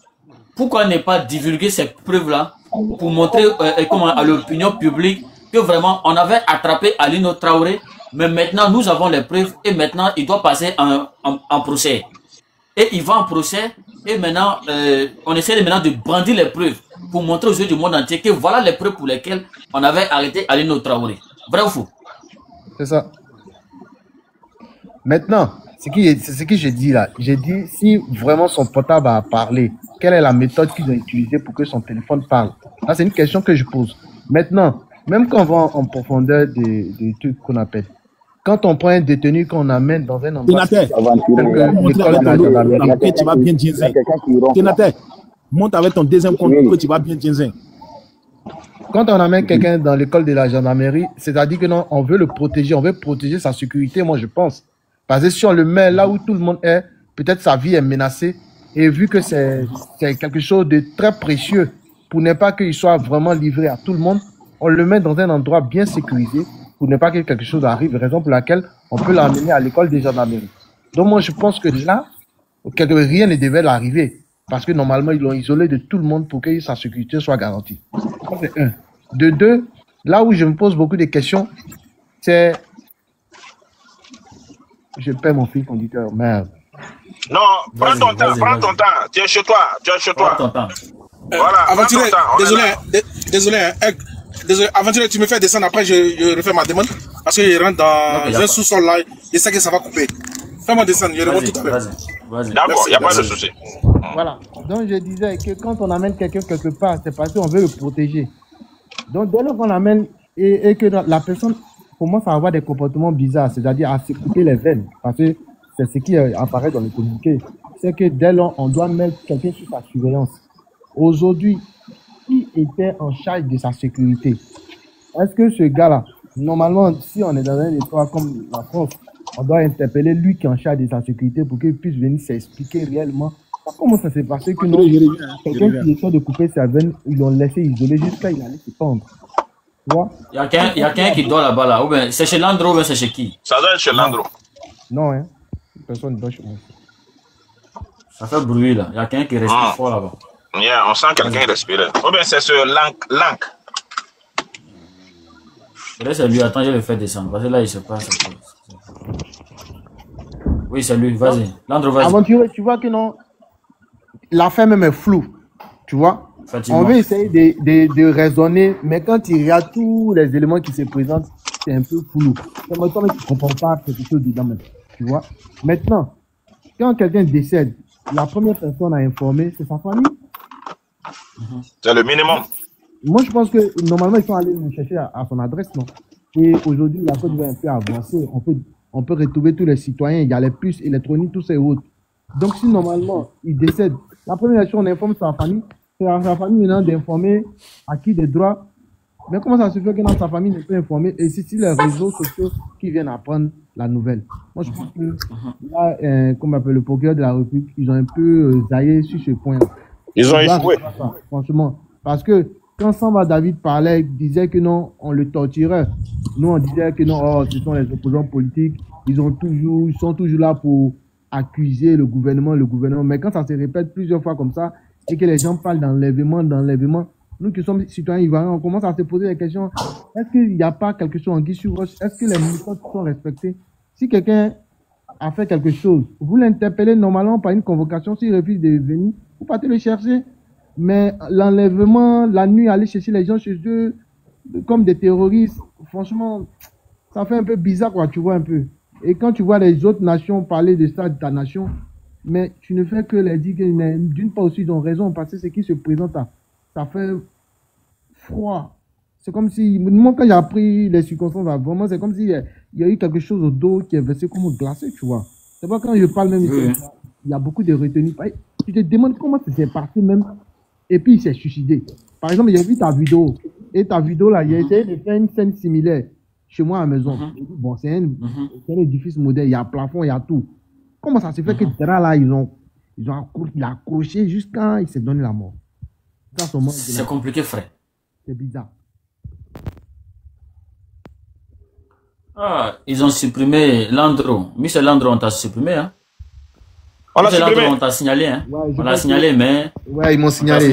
pourquoi ne pas divulguer ces preuves-là pour montrer à l'opinion publique que vraiment on avait attrapé Alino Traoré, mais maintenant nous avons les preuves et maintenant il doit passer en procès. Et il va en procès et maintenant on essaie maintenant de brandir les preuves pour montrer aux yeux du monde entier que voilà les preuves pour lesquelles on avait arrêté Alino Traoré. Vrai ou faux? C'est ça. Maintenant, c'est ce que j'ai dit là. J'ai dit, si vraiment son portable a parlé, quelle est la méthode qu'ils ont utilisée pour que son téléphone parle? Ça, c'est une question que je pose. Maintenant, même quand on va en profondeur des trucs qu'on appelle, quand on prend un détenu qu'on amène dans un endroit... Tu vas bien dire. Monte avec ton deuxième compte que tu vas bien dire. Quand on amène quelqu'un dans l'école de la gendarmerie, c'est-à-dire que non, on veut le protéger, on veut protéger sa sécurité, moi je pense. Parce que si on le met là où tout le monde est, peut-être sa vie est menacée. Et vu que c'est quelque chose de très précieux, pour ne pas qu'il soit vraiment livré à tout le monde, on le met dans un endroit bien sécurisé, pour ne pas que quelque chose arrive, raison pour laquelle on peut l'amener à l'école de gendarmerie. Donc moi je pense que là, rien ne devait l'arriver. Parce que normalement, ils l'ont isolé de tout le monde pour que sa sécurité soit garantie. Ça, c'est un. De deux, là où je me pose beaucoup de questions, c'est... Je perds mon fil conducteur, merde. Non, prends ton temps. Tu es chez toi. Prends ton temps. Voilà, Aventurier, désolé, Aventurier, tu me fais descendre, après je refais ma demande. Parce qu'il rentre dans un sous-sol là, je sais que ça va couper. Fais-moi descendre, je remonte tout à l'heure. D'accord, il n'y a pas de souci. Voilà. Donc je disais que quand on amène quelqu'un quelque part, c'est parce qu'on veut le protéger. Donc dès lors qu'on l'amène et que la personne commence à avoir des comportements bizarres, c'est-à-dire à s'écouter les veines, parce que c'est ce qui apparaît dans le communiqué, c'est que dès lors on doit mettre quelqu'un sous sa surveillance. Aujourd'hui, qui était en charge de sa sécurité? Est-ce que ce gars-là, normalement, si on est dans un état comme la France, on doit interpeller lui qui est en charge de sa sécurité pour qu'il puisse venir s'expliquer réellement comment ça s'est passé que non, quelqu'un qui essaie de couper sa veine, ils l'ont laissé isolé jusqu'à il allait se pendre. Tu vois? Il y a quelqu'un qui dort là-bas là. Ou bien c'est chez Landro ou bien c'est chez qui? Ça doit être chez Landro. Non, hein. Personne ne dort chez moi. Ça fait bruit là. Il y a quelqu'un qui respire fort là-bas. Yeah, on sent quelqu'un respirer. Ou bien c'est ce Lank. C'est lui. Attends, je vais le faire descendre. Parce que là, il se passe. Oui, c'est lui. Vas-y. Landro, vas-y. Aventurier, tu vois que non. L'affaire même est floue, tu vois. On veut essayer de raisonner, mais quand il y a tous les éléments qui se présentent, c'est un peu flou. C'est moi qui ne comprends pas quelque chose dedans même, tu vois. Maintenant, quand quelqu'un décède, la première personne à informer, c'est sa famille. C'est le minimum. Moi, je pense que normalement, ils sont allés nous chercher à son adresse, non. Et aujourd'hui, la Côte d'Ivoire est un peu avancée. on peut retrouver tous les citoyens, il y a les puces électroniques, tous ces autres. Donc, si normalement, il décède, la première chose, on informe sa famille, c'est à sa famille maintenant d'informer à qui des droits. Mais comment ça se fait que dans sa famille ne peut informer? Et c'est les réseaux sociaux qui viennent apprendre la nouvelle. Moi, je pense que là, comme appelle le procureur de la République, ils ont un peu zaillé sur ce point. Ils ont échoué. Franchement. Parce que quand Samba David parlait, il disait que non, on le torturait. Nous, on disait que non, oh, ce sont les opposants politiques. Ils sont toujours là pour accuser le gouvernement. Mais quand ça se répète plusieurs fois comme ça, et que les gens parlent d'enlèvement, nous qui sommes citoyens ivoiriens, on commence à se poser la question, est-ce qu'il n'y a pas quelque chose en guise sur roche? Est-ce que les militants sont respectés? Si quelqu'un a fait quelque chose, vous l'interpellez normalement par une convocation, s'il refuse de venir, vous partez le chercher. Mais l'enlèvement, la nuit, aller chercher les gens chez eux, comme des terroristes, franchement, ça fait un peu bizarre, quoi, tu vois un peu. Et quand tu vois les autres nations parler de ça, de ta nation, mais tu ne fais que les dire, mais d'une part aussi, ils ont raison, parce que ce qui se présente, ça fait froid. C'est comme si, moi, quand j'ai appris les circonstances, vraiment, c'est comme s'il y a eu quelque chose au dos qui est versé comme glacé, tu vois. C'est pas quand je parle même, il y a beaucoup de retenues. Tu te demandes comment c'est parti même, et puis il s'est suicidé. Par exemple, j'ai vu ta vidéo, et ta vidéo là, il a essayé de faire une scène similaire chez moi à la maison. Bon, c'est un édifice moderne, il y a plafond, il y a tout. Comment ça se fait que derrière là, il a accroché jusqu'à il s'est donné la mort? C'est compliqué, frère. C'est bizarre. Ah, ils ont supprimé Landro. Michel Landro, on t'a supprimé, hein? On l'a supprimé. On t'a signalé, hein? Ouais, on l'a signalé, mais... Ouais, ils m'ont signalé.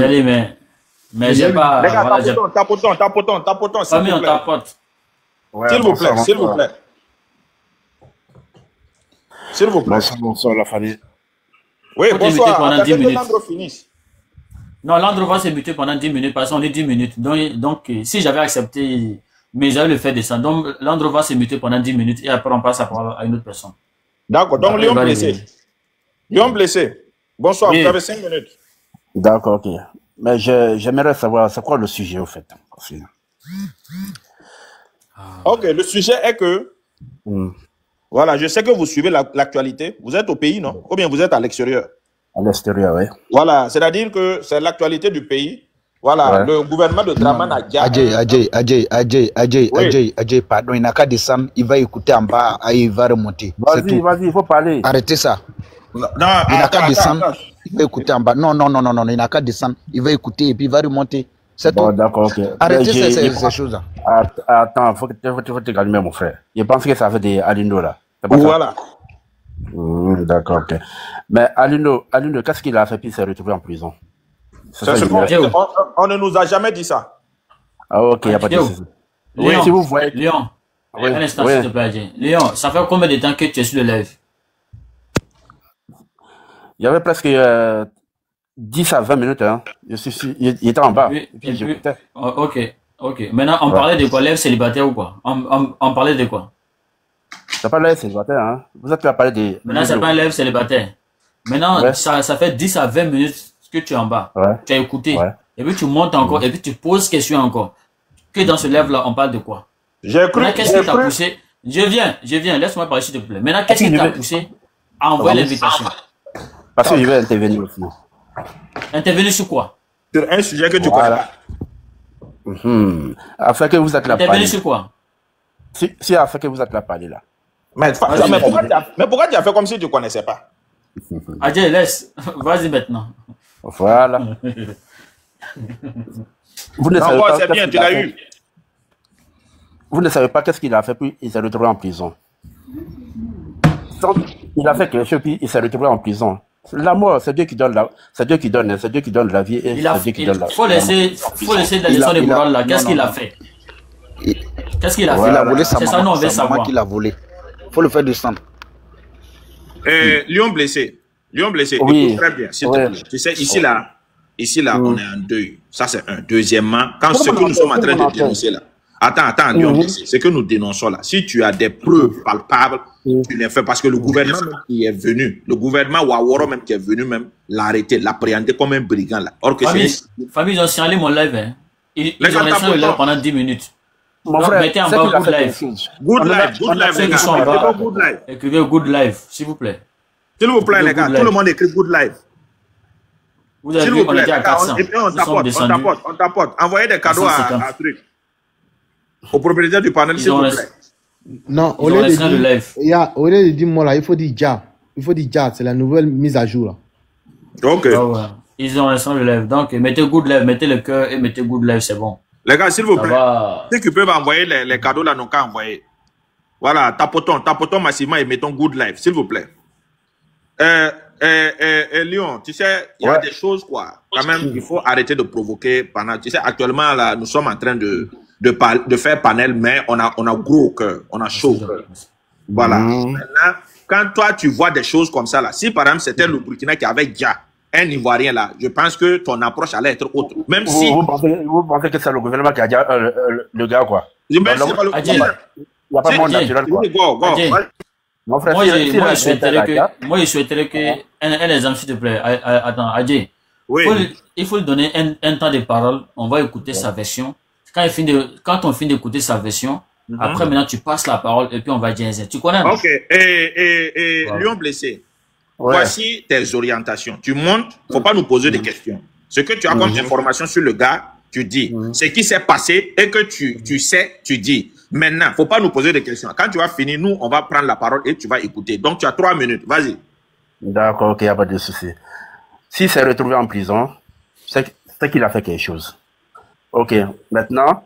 Mais j'ai pas... Les gars, tapotant, s'il Famille, vous on plaît. tapote. Ouais, S'il vous plaît, s'il vous plaît. S'il vous plaît. Bonsoir, la famille. Oui, Faut bonsoir. t'éviter pendant 10 Attendez que minutes. Landro finisse. Non, Landro va se muter pendant 10 minutes, parce qu'on est 10 minutes. Donc, si j'avais accepté, mais j'avais le fait descendre. Donc, Landro va se muter pendant 10 minutes et après on passe à une autre personne. D'accord, donc Léon blessé. Léon blessé. Bonsoir, Oui. vous avez 5 minutes. D'accord, ok. Mais j'aimerais savoir, c'est quoi le sujet, au fait? Ok, le sujet est que, voilà, je sais que vous suivez l'actualité. Vous êtes au pays, non? Ou bien vous êtes à l'extérieur? À l'extérieur, oui. Voilà, c'est-à-dire que c'est l'actualité du pays. Voilà, Ouais. le gouvernement de Draman a déjà... Adjei, pardon, il n'a qu'à descendre, il va écouter en bas, il va remonter. Vas-y, il faut parler. Arrêtez ça. Non, Il n'a qu'à attends, descendre, attends. il va écouter en bas. Non, il n'a qu'à descendre, il va écouter et puis il va remonter. C'est Bon, tout. d'accord, ok. Arrêtez Mais ces choses-là. Attends, faut que tu calmes, mon frère. Je pense que ça fait des Alindo, là. C'est pas ça? Voilà. D'accord, ok. Mais Alindo, qu'est-ce qu'il a fait puis il s'est retrouvé en prison? C'est ça, C'est ce je qu'on dirais. dit. On ne nous a jamais dit ça. Ah, ok, il n'y a pas de souci. Oui, Léon, si vous voyez. Léon, Oui, un instant, oui. s'il te plaît, Adjei. Léon, ça fait combien de temps que tu es sur le live? Il y avait presque 10 à 20 minutes, hein. Il était en bas. Et Et puis puis, j'écoutais. ok. Maintenant, on Ouais. parlait de quoi? Live célibataire ou quoi? On parlait de quoi? C'est pas là, c'est célibataire, hein. Vous êtes là à parler des. Maintenant, c'est pas un live célibataire. Maintenant, Ouais. ça fait 10 à 20 minutes que tu es en bas. Ouais. Tu as écouté. Ouais. Et puis tu montes encore. Et puis tu poses question encore. Que dans ce live-là, on parle de quoi? J'ai cru. Maintenant, qu'est-ce qui t'a poussé? Je viens. Laisse-moi parler, s'il te plaît. Maintenant, qu'est-ce qui t'a poussé à envoyer l'invitation? Parce que je vais intervenir aussi. Intervenir sur quoi? Sur un sujet que tu connais Voilà. pas. Afin que vous êtes là Intervenir parler. sur quoi? Si afin que vous êtes là parler là. Mais pourquoi tu as fait comme si tu ne connaissais pas? Adjei, laisse. Vas-y maintenant. Voilà. Vous ne savez Non, pas c'est qu'est-ce bien, qu'il tu a l'as fait. eu. Vous ne savez pas qu'est-ce qu'il a fait, puis il s'est retrouvé en prison. Il a fait quelque chose, puis il s'est retrouvé en prison. La mort, c'est Dieu qui donne la, c'est Dieu qui donne la vie et c'est Dieu qui donne la. Faut laisser la leçon de morale là. Qu'est-ce qu'il a fait? Qu'est-ce qu'il a fait? Il a volé sa C'est ça, nous, on maman, veut sa maman savoir. qu'il a volé. Faut le faire descendre. Lion blessé. Oui. Écoute très bien, s'il te Ouais. plaît. Tu sais, ici là, on est en deuil. Ça, c'est un. Deuxièmement, quand ce que nous sommes en train de dénoncer là. Attends, Lion blessé. Ce que nous dénonçons là, si tu as des preuves palpables, tu les fais parce que le gouvernement même qui est venu, le gouvernement Waworo même qui est venu même l'arrêter, l'appréhender comme un brigand là. Or que c'est. Famille, ils ont signalé mon live. Hein. Ils Les ont gars, laissé le live tapotant. pendant 10 minutes. Mon Donc, frère, mettez en c'est bas qu'il a good fait life. quelque chose. Good On a- life, good on a life, Ceux les qui gars. sont en Écrivez bas, good life. écrivez good life, s'il vous plaît. S'il vous plaît, Écrivez les gars. good Tout le life. monde écrit good life. Vous avez S'il vu, vous on plaît, était à les gars. 400. Et puis on Nous sommes tapote, on descendus tapote, on tapote. Envoyez des cadeaux 150. à truc. Au propriétaire du panel, s'il Ils ont vous laissé- plaît. Non, Ils ont laissé le live. au lieu de dire moi là, il faut dire Ja. Il faut dire Ja, c'est la nouvelle mise à jour là. Ok. Ah ouais. Ils ont laissé le live. Donc, mettez good live, mettez le cœur et mettez good live, c'est bon. Les gars, s'il vous Ça plaît. va. Ceux qui peuvent envoyer les cadeaux là, n'ont qu'à envoyer. Voilà, tapotons massivement et mettons good life, s'il vous plaît. Lyon, tu sais, il y a des choses, quoi. Quand même, il faut arrêter de provoquer pendant. Tu sais, actuellement, là, nous sommes en train de faire panel, mais on a gros au cœur, on a chaud au cœur. Voilà. Maintenant, quand toi, tu vois des choses comme ça, là, si par exemple, c'était le Burkina qui avait déjà un Ivoirien là, je pense que ton approche allait être autre. Même si. Vous pensez que c'est le gouvernement qui a dit le gars, quoi? Je me dis, Adjé. Il n'y a pas de monde naturel, quoi. Adjé. Mon frère, Moi, si je la souhaiterais que un exemple, s'il te plaît. Attends, Adjé. Oui. Il faut lui donner un temps de parole. On va écouter sa version. Quand on finit d'écouter sa version, après, maintenant, tu passes la parole et puis on va dire. Tu connais, non? Ok. Et Lion blessé. Voici tes orientations. Tu montes, faut pas nous poser des questions. Ce que tu as comme information sur le gars, tu dis. Ce qui s'est passé et que tu sais, tu dis. Maintenant, faut pas nous poser des questions. Quand tu vas finir, nous, on va prendre la parole et tu vas écouter. Donc, tu as 3 minutes. Vas-y. D'accord, ok, il n'y a pas de souci. S'il s'est retrouvé en prison, c'est qu'il a fait quelque chose. Ok, maintenant,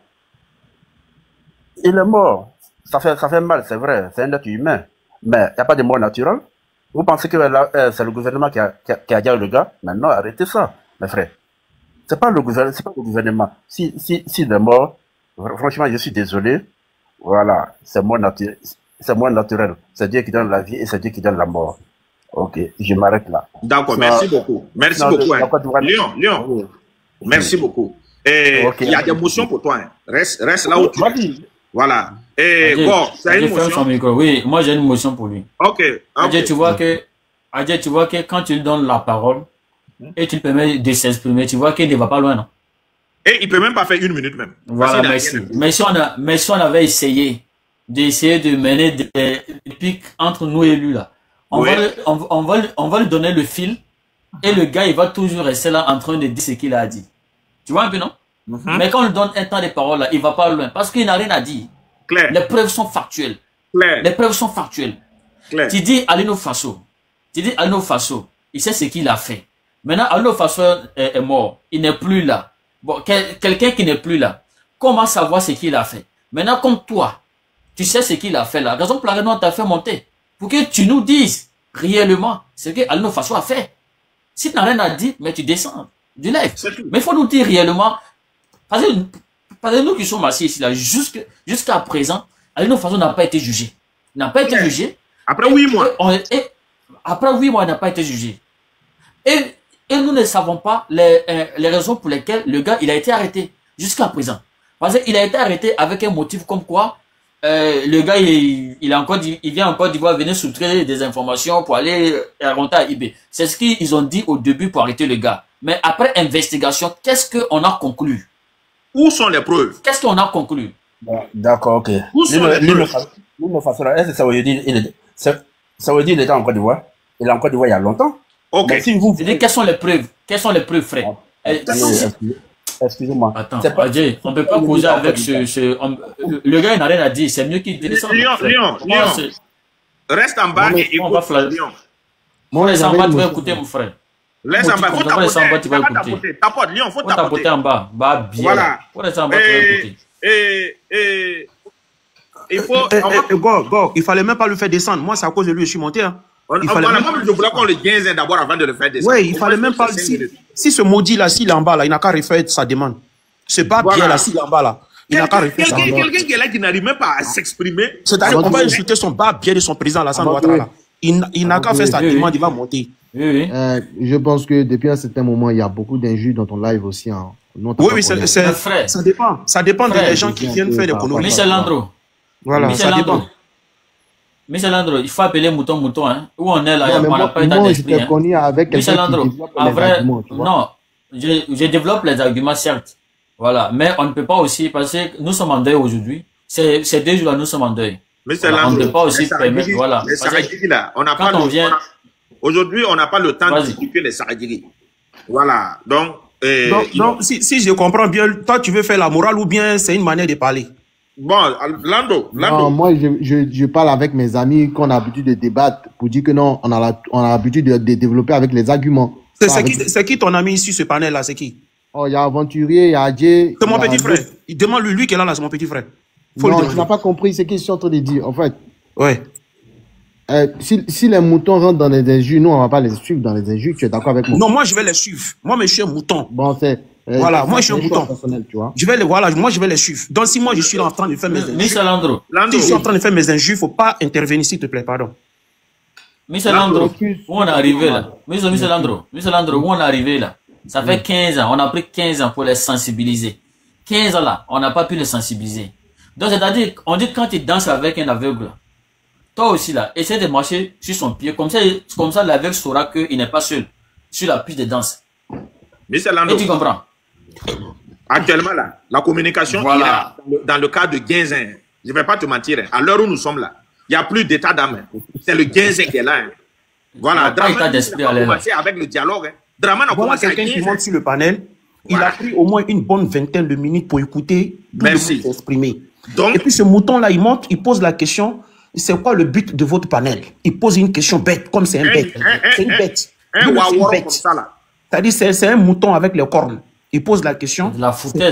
il est mort. Ça fait mal, c'est vrai. C'est un être humain. Mais il n'y a pas de mort naturelle. Vous pensez que c'est le gouvernement qui a dit le gars? Maintenant, arrêtez ça, mes frères. C'est pas le gouvernement. Si il est mort, franchement, je suis désolé. Voilà, c'est mort naturel. C'est mort naturel. C'est Dieu qui donne la vie et c'est Dieu qui donne la mort. Ok, je m'arrête là. D'accord, merci beaucoup. Merci beaucoup. Hein. Lion, merci beaucoup. Et il y a des motions pour toi. Hein. Reste là où tu es. Voilà. Et bon, c'est une motion. Oui, moi j'ai une motion pour lui. Ok. Adjé, tu vois que quand tu lui donnes la parole et tu lui permets de s'exprimer, tu vois qu'il ne va pas loin, non? Et il peut même pas faire 1 minute même. Voilà, merci. Mais si on avait essayé de mener des pics entre nous et lui là, on va lui donner le fil et le gars il va toujours rester là en train de dire ce qu'il a dit. Tu vois un peu, non? Mais quand on lui donne un temps de parole là, il va pas loin parce qu'il n'a rien à dire. Claire. Les preuves sont factuelles. Claire. Les preuves sont factuelles. Claire. Tu dis Alino Faso, il sait ce qu'il a fait. Maintenant, Alino Faso est mort. Il n'est plus là. Bon, quelqu'un qui n'est plus là, comment savoir ce qu'il a fait? Maintenant, comme toi, tu sais ce qu'il a fait là. Raison pour laquelle on t'a fait monter. Pour que tu nous dises réellement ce que Alino Faso a fait. Si tu n'as rien à dire, mais tu descends du live. Mais il faut nous dire réellement. Parce que nous qui sommes assis ici là, jusqu'à présent, Alino Faso n'a pas été jugé. Il n'a pas été jugé. Après 8 mois. Après 8 mois, il n'a pas été jugé. Et nous ne savons pas les raisons pour lesquelles le gars, il a été arrêté jusqu'à présent. Parce qu'il a été arrêté avec un motif comme quoi le gars, il vient encore d'Ivoire venir soutirer des informations pour aller raconter à IB. C'est ce qu'ils ont dit au début pour arrêter le gars. Mais après investigation, qu'est-ce qu'on a conclu? Où sont les preuves? Qu'est-ce qu'on a conclu? D'accord, ok. Où sont les preuves? Est-ce que ça veut dire qu'il était en Côte d'Ivoire? Il est en Côte d'Ivoire il y a longtemps. Ok. Si vous... quelles sont les preuves? Quelles sont les preuves, frère? Excusez-moi. Attends, Adjé, on ne peut pas causer avec le gars, il n'a rien à dire. C'est mieux qu'il descende. Lion. Reste en bas et écoute. Lion. Reste en bas, tu vas écouter, mon frère. Laisse en bas, faut tapoter. Tapote, Lion, faut tapoter. En bas. Bah, bien. Voilà. Faut rester en bas, tu vas écouter. Il faut... Go, il fallait même pas le faire descendre. Moi, c'est à cause de lui que je suis monté. Hein. Je voulais qu'on le 15 d'abord avant de le faire descendre. Oui, il fallait même pas... Si ce maudit là, s'il est en bas là, il n'a qu'à refaire sa demande. C'est pas bien là, s'il est en bas là. Il n'a qu'à refaire sa demande. Quelqu'un qui est là qui n'arrive même pas à s'exprimer. C'est-à-dire qu'on va insulter son bas bien de son président Alassane Ouattara là. Il n'a qu'à faire sa demande, il va monter. Je pense que depuis un certain moment, il y a beaucoup d'injures dans ton live aussi. Hein. Oui, ça dépend. Ça dépend des gens qui viennent faire des conneries. Michel Landro. Voilà, ça dépend. Michel Landro, il faut appeler mouton. Hein. Où on est là, on n'a pas état d'esprit. Je t'ai connu avec Michel Landro, en vrai, non, je développe les arguments, certes. Voilà, mais on ne peut pas aussi, parce que nous sommes en deuil aujourd'hui. Ces 2 jours-là, nous sommes en deuil. Mais c'est voilà, on ne peut pas aussi permettre. permettre. Voilà. Les Saradjiri, là, on n'a pas le temps. Aujourd'hui, on n'a pas le temps de discuter les Saradjiri. Voilà. Donc, donc si je comprends bien, toi, tu veux faire la morale ou bien c'est une manière de parler? Bon, Lando. Non, moi, je parle avec mes amis qu'on a l'habitude de débattre pour dire que non, on a l'habitude de développer avec les arguments. C'est qui ton ami ici, ce panel-là? C'est qui? Oh, il y a Aventurier, il y a Adjé. C'est mon petit frère. Il demande lui qui est là, c'est mon petit frère. Non, tu n'as pas compris ce qu'ils sont en train de dire. En fait, ouais. Si les moutons rentrent dans les injures, nous, on ne va pas les suivre dans les injures. Tu es d'accord avec moi? Non, moi, je vais les suivre. Moi, mais je suis un mouton. Bon, voilà, moi, je suis un mouton. Tu vois? Moi, je vais les suivre. Donc, si moi, je suis en train de faire mes injures. Michel Landro. Si je suis en train de faire mes injures, il ne faut pas intervenir, s'il te plaît, pardon. Michel Landro, où on est arrivé là? Michel Landro, où on est arrivé là? Ça fait 15 ans, on a pris 15 ans pour les sensibiliser. 15 ans là, on n'a pas pu les sensibiliser. Donc, c'est-à-dire, on dit quand tu danses avec un aveugle, toi aussi là, essaie de marcher sur son pied, comme ça l'aveugle saura qu'il n'est pas seul sur la piste de danse. Michel Landro. Et tu comprends? Actuellement là, la communication voilà. Dans le cas de Guinzin, je ne vais pas te mentir, à l'heure où nous sommes là, il n'y a plus d'état d'âme. C'est le Guinzin qui est là. Voilà, Draman a commencé avec le dialogue. Draman a commencé quelqu'un qui monte sur le panel. Il a pris au moins une bonne vingtaine de minutes pour écouter tout le monde s'exprimer. Et puis ce mouton-là, il monte, il pose la question, c'est quoi le but de votre panel? Il pose une question bête, comme c'est un bête. C'est une bête. Comme ça là. C'est-à-dire c'est un mouton avec les cornes. Il pose la question, c'est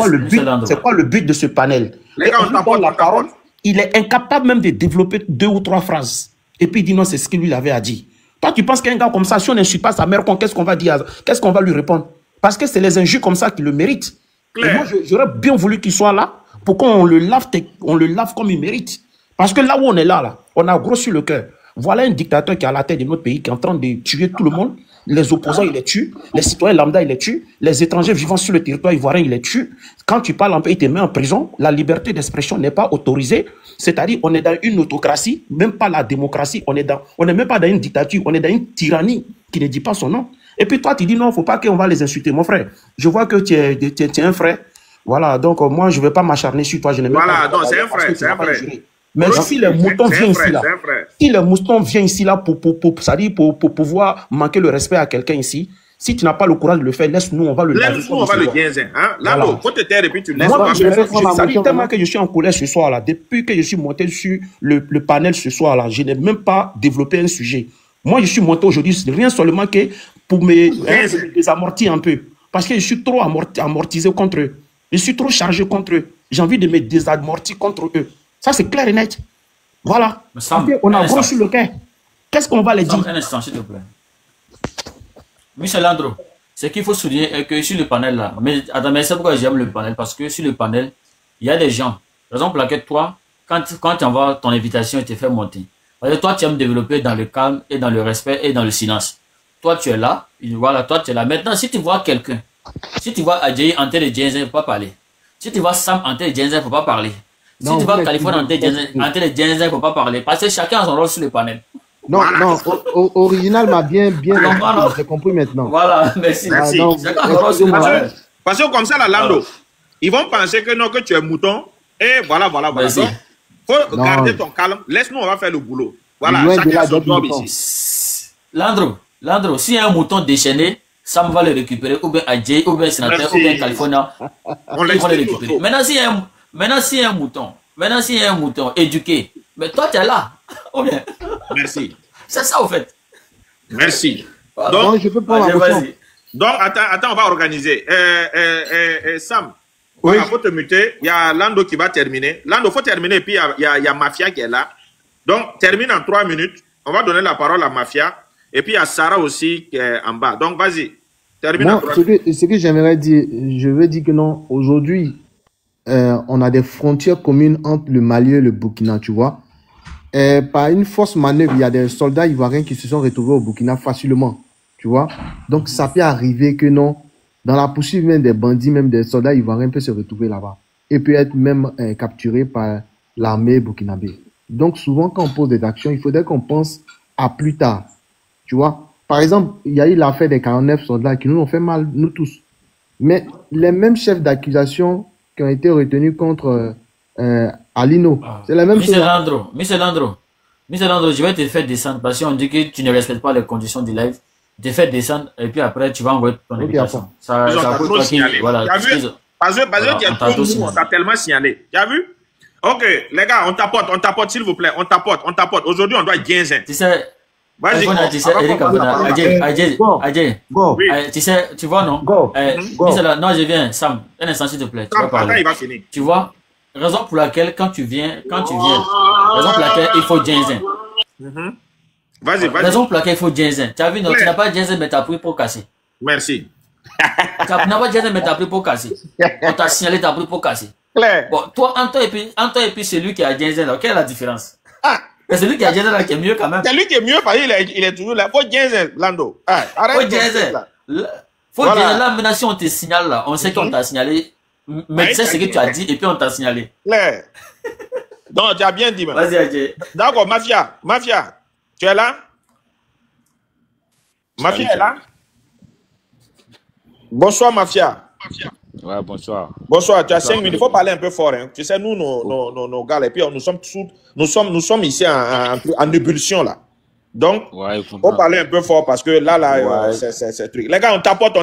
quoi le but de ce panel? Les gars, on t'apporte la parole. Il est incapable même de développer 2 ou 3 phrases. Et puis il dit non, c'est ce qu'il lui avait à dire. Toi, tu penses qu'un gars comme ça, si on n'insulte pas sa mère, qu'est-ce qu'on va dire? Qu'est-ce qu'on va lui répondre? Parce que c'est les injures comme ça qui le méritent. Et moi, j'aurais bien voulu qu'il soit là pour qu'on le lave comme il mérite. Parce que là où on est là, on a gros sur le cœur. Voilà un dictateur qui est à la tête de notre pays, qui est en train de tuer tout le monde. Les opposants, il les tue. Les citoyens lambda, il les tue. Les étrangers vivant sur le territoire ivoirien, il les tue. Quand tu parles en pays, il te met en prison. La liberté d'expression n'est pas autorisée. C'est-à-dire, on est dans une autocratie, même pas la démocratie. On n'est même pas dans une dictature. On est dans une tyrannie qui ne dit pas son nom. Et puis toi, tu dis non, il ne faut pas qu'on va les insulter. Mon frère, je vois que tu es un frère. Voilà, donc moi, je ne vais pas m'acharner sur toi. Je n'ai même pas donc c'est un frère, c'est un frère. Mais si les moutons viennent ici là, pour pouvoir manquer le respect à quelqu'un ici, si tu n'as pas le courage de le faire, laisse-nous, on va le laver. Laisse-nous, on va le guinzer. Hein? Là, il faut te taire et puis tu laisses. Moi, ça dit tellement que je suis en colère ce soir là. Depuis que je suis monté sur le panel ce soir là, je n'ai même pas développé un sujet. Moi, je suis monté aujourd'hui, rien seulement que pour me désamortir un peu. Parce que je suis trop amortisé contre eux. Je suis trop chargé contre eux. J'ai envie de me désamortir contre eux. Ça, c'est clair et net. Voilà. On a gros sur le cœur. Qu'est-ce qu'on va les dire? Un instant, s'il te plaît. Michel Landro, ce qu'il faut souligner est que sur le panel là, mais c'est pourquoi j'aime le panel, parce que sur le panel, il y a des gens. Par exemple, laquelle toi, quand tu envoies ton invitation et te fait monter, parce que toi, tu aimes développer dans le calme et dans le respect et dans le silence. Toi, tu es là, voilà, toi, tu es là. Maintenant, si tu vois quelqu'un, si tu vois Adjaye en tête de Jensen, il ne faut pas parler. Si tu vois Sam en tête de Jensen, il ne faut pas parler. Si tu vois Californie en tête de Jensen, il ne faut pas parler. Parce que chacun a son rôle sur le panel. Non, voilà. Non, Original m'a bien voilà. J'ai compris maintenant. Voilà, merci. Merci. Parce que comme ça, la Lando, ils vont penser que non, que tu es mouton. Et voilà. Merci. Donc, faut garder ton calme. Laisse-nous, on va faire le boulot. Voilà, chacun son job ici. Landro, s'il y a un mouton déchaîné, Sam va le récupérer, ou bien Adjaye, ou bien Sénateur, ou bien Californie. On va le récupérer. Maintenant, s'il y a un mouton éduqué, mais toi, tu es là. Oh bien. Merci. C'est ça, au fait. Merci. Donc, je peux prendre la question. Donc, attends, on va organiser. Sam, oui. Il faut te muter. Il y a Lando qui va terminer. Lando, il faut terminer. Et puis, il y a Mafia qui est là. Donc, termine en 3 minutes. On va donner la parole à Mafia. Et puis, il y a Sarah aussi qui est en bas. Donc, vas-y. Termine en 3 minutes. Ce que j'aimerais dire, je veux dire que non, aujourd'hui, on a des frontières communes entre le Mali et le Burkina, tu vois. Par une fausse manœuvre, il y a des soldats ivoiriens qui se sont retrouvés au Burkina facilement, tu vois. Donc, ça peut arriver que non, dans la poursuite même des bandits, même des soldats ivoiriens peuvent se retrouver là-bas et peut être même capturés par l'armée burkinabé. Donc, souvent, quand on pose des actions, il faudrait qu'on pense à plus tard, tu vois. Par exemple, il y a eu l'affaire des 49 soldats qui nous ont fait mal, nous tous. Mais les mêmes chefs d'accusation qui ont été retenus contre Alino. C'est la même chose. Mr. Landro, je vais te faire descendre parce qu'on dit que tu ne respectes pas les conditions du live. Te faire descendre et puis après tu vas envoyer ton invitation. Ça trop signalé. Voilà. Tu as vu? Parce que tu es trop mou, on t'a tellement signalé. Tu as vu? Ok, les gars, on tapote, s'il vous plaît. On tapote. Aujourd'hui, on doit 15 ans. Tu sais, vas-y, tu sais, tu vois, non? Non, je viens, Sam, un instant, s'il te plaît. Il va finir. Tu vois, raison pour laquelle, quand tu viens, raison pour laquelle il faut 15 ans. Vas-y. Raison pour laquelle il faut 15 ans. Tu as vu, non? Tu n'as pas 15 ans, mais tu as pris pour casser. Merci. Tu n'as pas 15 ans, mais tu as pris pour casser. On t'a signalé, tu as pris pour casser. Claire. Bon, toi, Anto et puis celui qui a 15 ans, là, quelle est la différence? Mais celui qui a 15 ans, là, qui est mieux quand même. C'est lui qui est mieux parce qu'il est toujours là. Faut 15 ans, Lando. Arrête. Faut 15 ans. Faut 15 ans. Là, maintenant, si on te signale, là, on sait qu'on t'a signalé. Mais tu sais ce que tu as dit et puis on t'a signalé. Claire. Donc, tu as bien dit, Vas-y, Adjé. D'accord, Mafia, tu es là? Mafia est là? Bonsoir, Mafia. Ouais, bonsoir. Bonsoir, tu as 5 minutes. Il faut parler un peu fort. Hein. Tu sais, nous, nos gars, et puis nous sommes ici en ébullition, là. Donc, il faut parler un peu fort parce que là, c'est truc. Les gars, on tapote.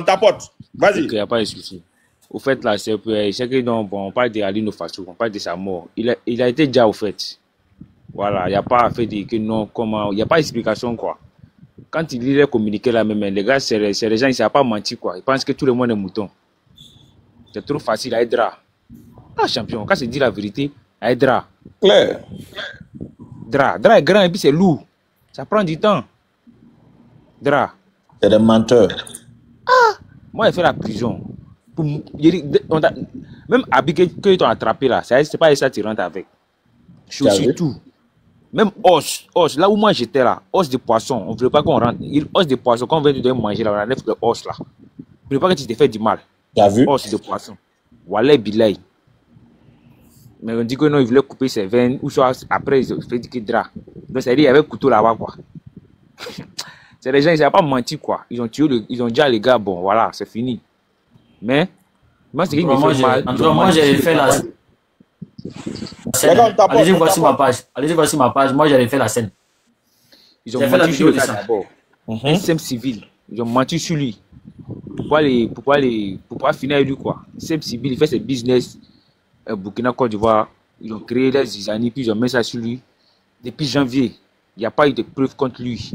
Vas-y. Il n'y a pas de souci. Au fait, là, c'est que on parle de Alino Faso, on parle de sa mort. Il a été déjà au fait. Voilà, il n'y a pas fait de que non, comment, il n'y a pas d'explication, quoi. Quand il lit les communiqués là même, les gars, c'est les gens, ils ne savent pas mentir, quoi. Ils pensent que tout le monde est mouton. C'est trop facile à Aïdra. Ah, champion, quand c'est dit la vérité, Aïdra. Claire. Dra est grand et puis c'est lourd. Ça prend du temps. Dra. C'est des menteurs. Ah! Moi, j'ai fait la prison. Même habit que tu as attrapé là, c'est pas ça que tu rentres avec. Surtout. Même os, là où moi j'étais là, os de poisson, on ne voulait pas qu'on rentre. Os de poisson, quand on vient de manger là, on enlève le os là. On ne voulait pas que tu t'es fait du mal. Tu as vu? Os de poisson. Wallah bilay. Mais on dit que non, il voulait couper ses veines, ou soit après, il fait du drap. Donc ça veut dire qu'il y avait un couteau là-bas, quoi. C'est les gens, ils ne savent pas mentir, quoi. Ils ont tué, ils ont dit à les gars, bon, voilà, c'est fini. Mais, moi, c'est qu'il me fait mal. En tout cas, moi, j'ai fait la scène. Allez-y, voici ma page. Moi, j'avais fait la scène. Ils ont menti sur le gars d'abord. Un SEM civil. Ils ont menti sur lui. Pourquoi finir avec lui, quoi? SEM civil, il fait ses business. Burkina, Côte d'Ivoire. Ils ont créé des zizanies, puis ils ont mis ça sur lui. Depuis janvier, il n'y a pas eu de preuves contre lui.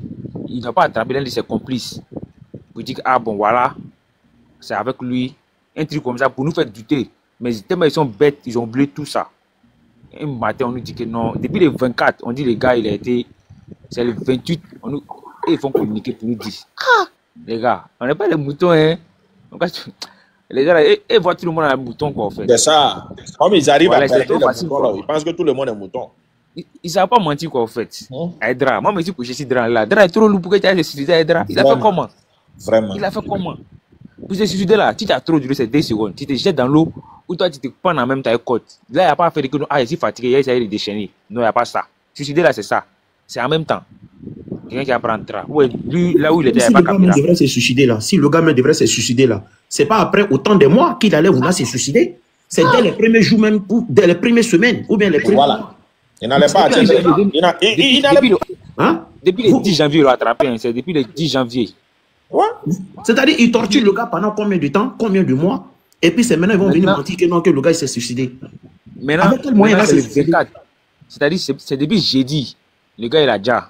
Il n'a pas attrapé l'un de ses complices. Pour dire que, ah bon, voilà, c'est avec lui. Un truc comme ça pour nous faire douter. Mais tellement ils sont bêtes, ils ont oublié tout ça. Un matin, on nous dit que non. Depuis le 24, on dit les gars, il a été. C'est le 28, ils vont communiquer pour nous dire. Ah, les gars, on n'est pas les moutons, hein. Les gars, et voient tout le monde à un mouton, quoi, en fait. C'est ça. Comme ils arrivent à faire les moutons, là, ils pensent que tout le monde est mouton. Ils ne savent pas mentir, quoi, en fait. Aïdra, moi, je me suis couché sur Dra là. Dra est trop lourd pour que tu ailles se suicider, Aïdra. Il a fait comment? Vraiment. Il a fait comment? Pour se suicider là, si tu as trop duré ces 2 secondes, tu te jettes dans l'eau, ou toi tu te prends en même temps côte. Là, il n'y a pas fait que je suis fatigué, il y a essayé de déchaîner. Non, il n'y a pas ça. Suicider là, c'est ça. C'est en même temps. Quelqu'un qui apprend à ouais, lui, là où il était, il n'y a pas caméra. Si le gars devrait se suicider là, si le gars devrait se suicider là, c'est pas après autant de mois qu'il allait vouloir se suicider. C'est dès les premiers jours même, ou dès les premières semaines, ou bien les premiers mois. Il n'allait pas attendre. Depuis le 10 janvier, il l'a attrapé. C'est depuis le 10 janvier. Ouais. C'est-à-dire, ils torturent le gars pendant combien de temps, combien de mois, et puis c'est maintenant ils vont venir mentir que non, que le gars il s'est suicidé. Maintenant, c'est le 24. C'est-à-dire, c'est depuis jeudi. Le gars il a déjà.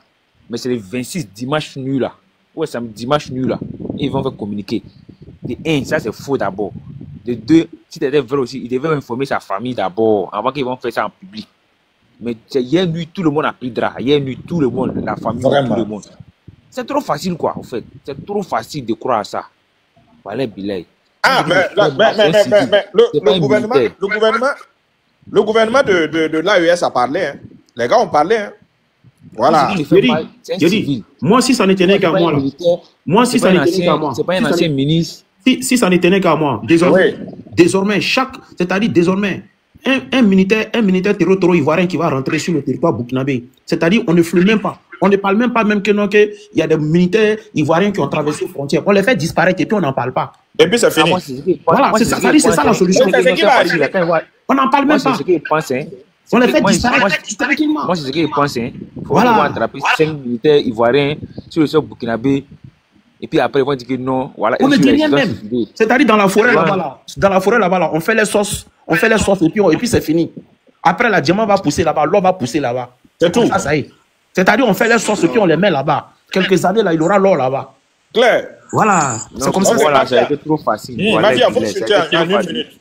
Mais c'est le 26 dimanche nuit là. Ouais, c'est dimanche nuit là. Et ils vont faire communiquer. De 1, ça c'est faux d'abord. De 2, si c'était vrai aussi, ils devaient informer sa famille d'abord, avant qu'ils vont faire ça en public. Mais hier nuit, tout le monde a pris drap. Hier nuit, tout le monde, la famille, tout le monde. C'est trop facile, quoi, en fait. C'est trop facile de croire à ça. Voilà, Bilay. Ah, mais le gouvernement de l'AES a parlé. Hein. Les gars ont parlé. Hein. Voilà. Je dis, moi, si ça n'était qu'à moi, là. Moi, si ça n'était qu'à moi. C'est pas un ancien ministre. Si ça n'était qu'à moi. Désormais, c'est-à-dire désormais, un militaire terreau ivoirien qui va rentrer sur le territoire burkinabé. C'est-à-dire, on ne flûte même pas. On ne parle même pas même que non, qu'il y a des militaires ivoiriens qui ont traversé les frontières. On les fait disparaître et puis on n'en parle pas. Et puis c'est fini. Voilà, c'est ça la solution. C'est ce qui va arriver. On n'en parle Moi, même c'est pas. ce qu'ils pensent. Hein. On les fait Moi, disparaître tranquillement. Moi, c'est ce qu'ils pensent. Hein. Faut Voilà. qu'ils vont attraper 5 militaires ivoiriens sur le sol burkinabé. Et puis après, ils vont dire que non. Voilà, On ne dit rien ils ont même. suicidé. C'est-à-dire dans la forêt Voilà. là-bas, là. Dans la forêt là-bas, là, on fait les sauces. On fait les sauces et puis c'est fini. Après, la diamant va pousser là-bas, l'or va pousser là-bas. C'est tout. Ça y est. C'est-à-dire, on fait les sauces et puis on les met là-bas. Quelques années, là, il aura l'or là-bas. Clair. Voilà. Non, C'est comme ça. voilà, ça a été trop facile. Voilà, Mafia, faut que ça tu a te été en trop une facile. minute.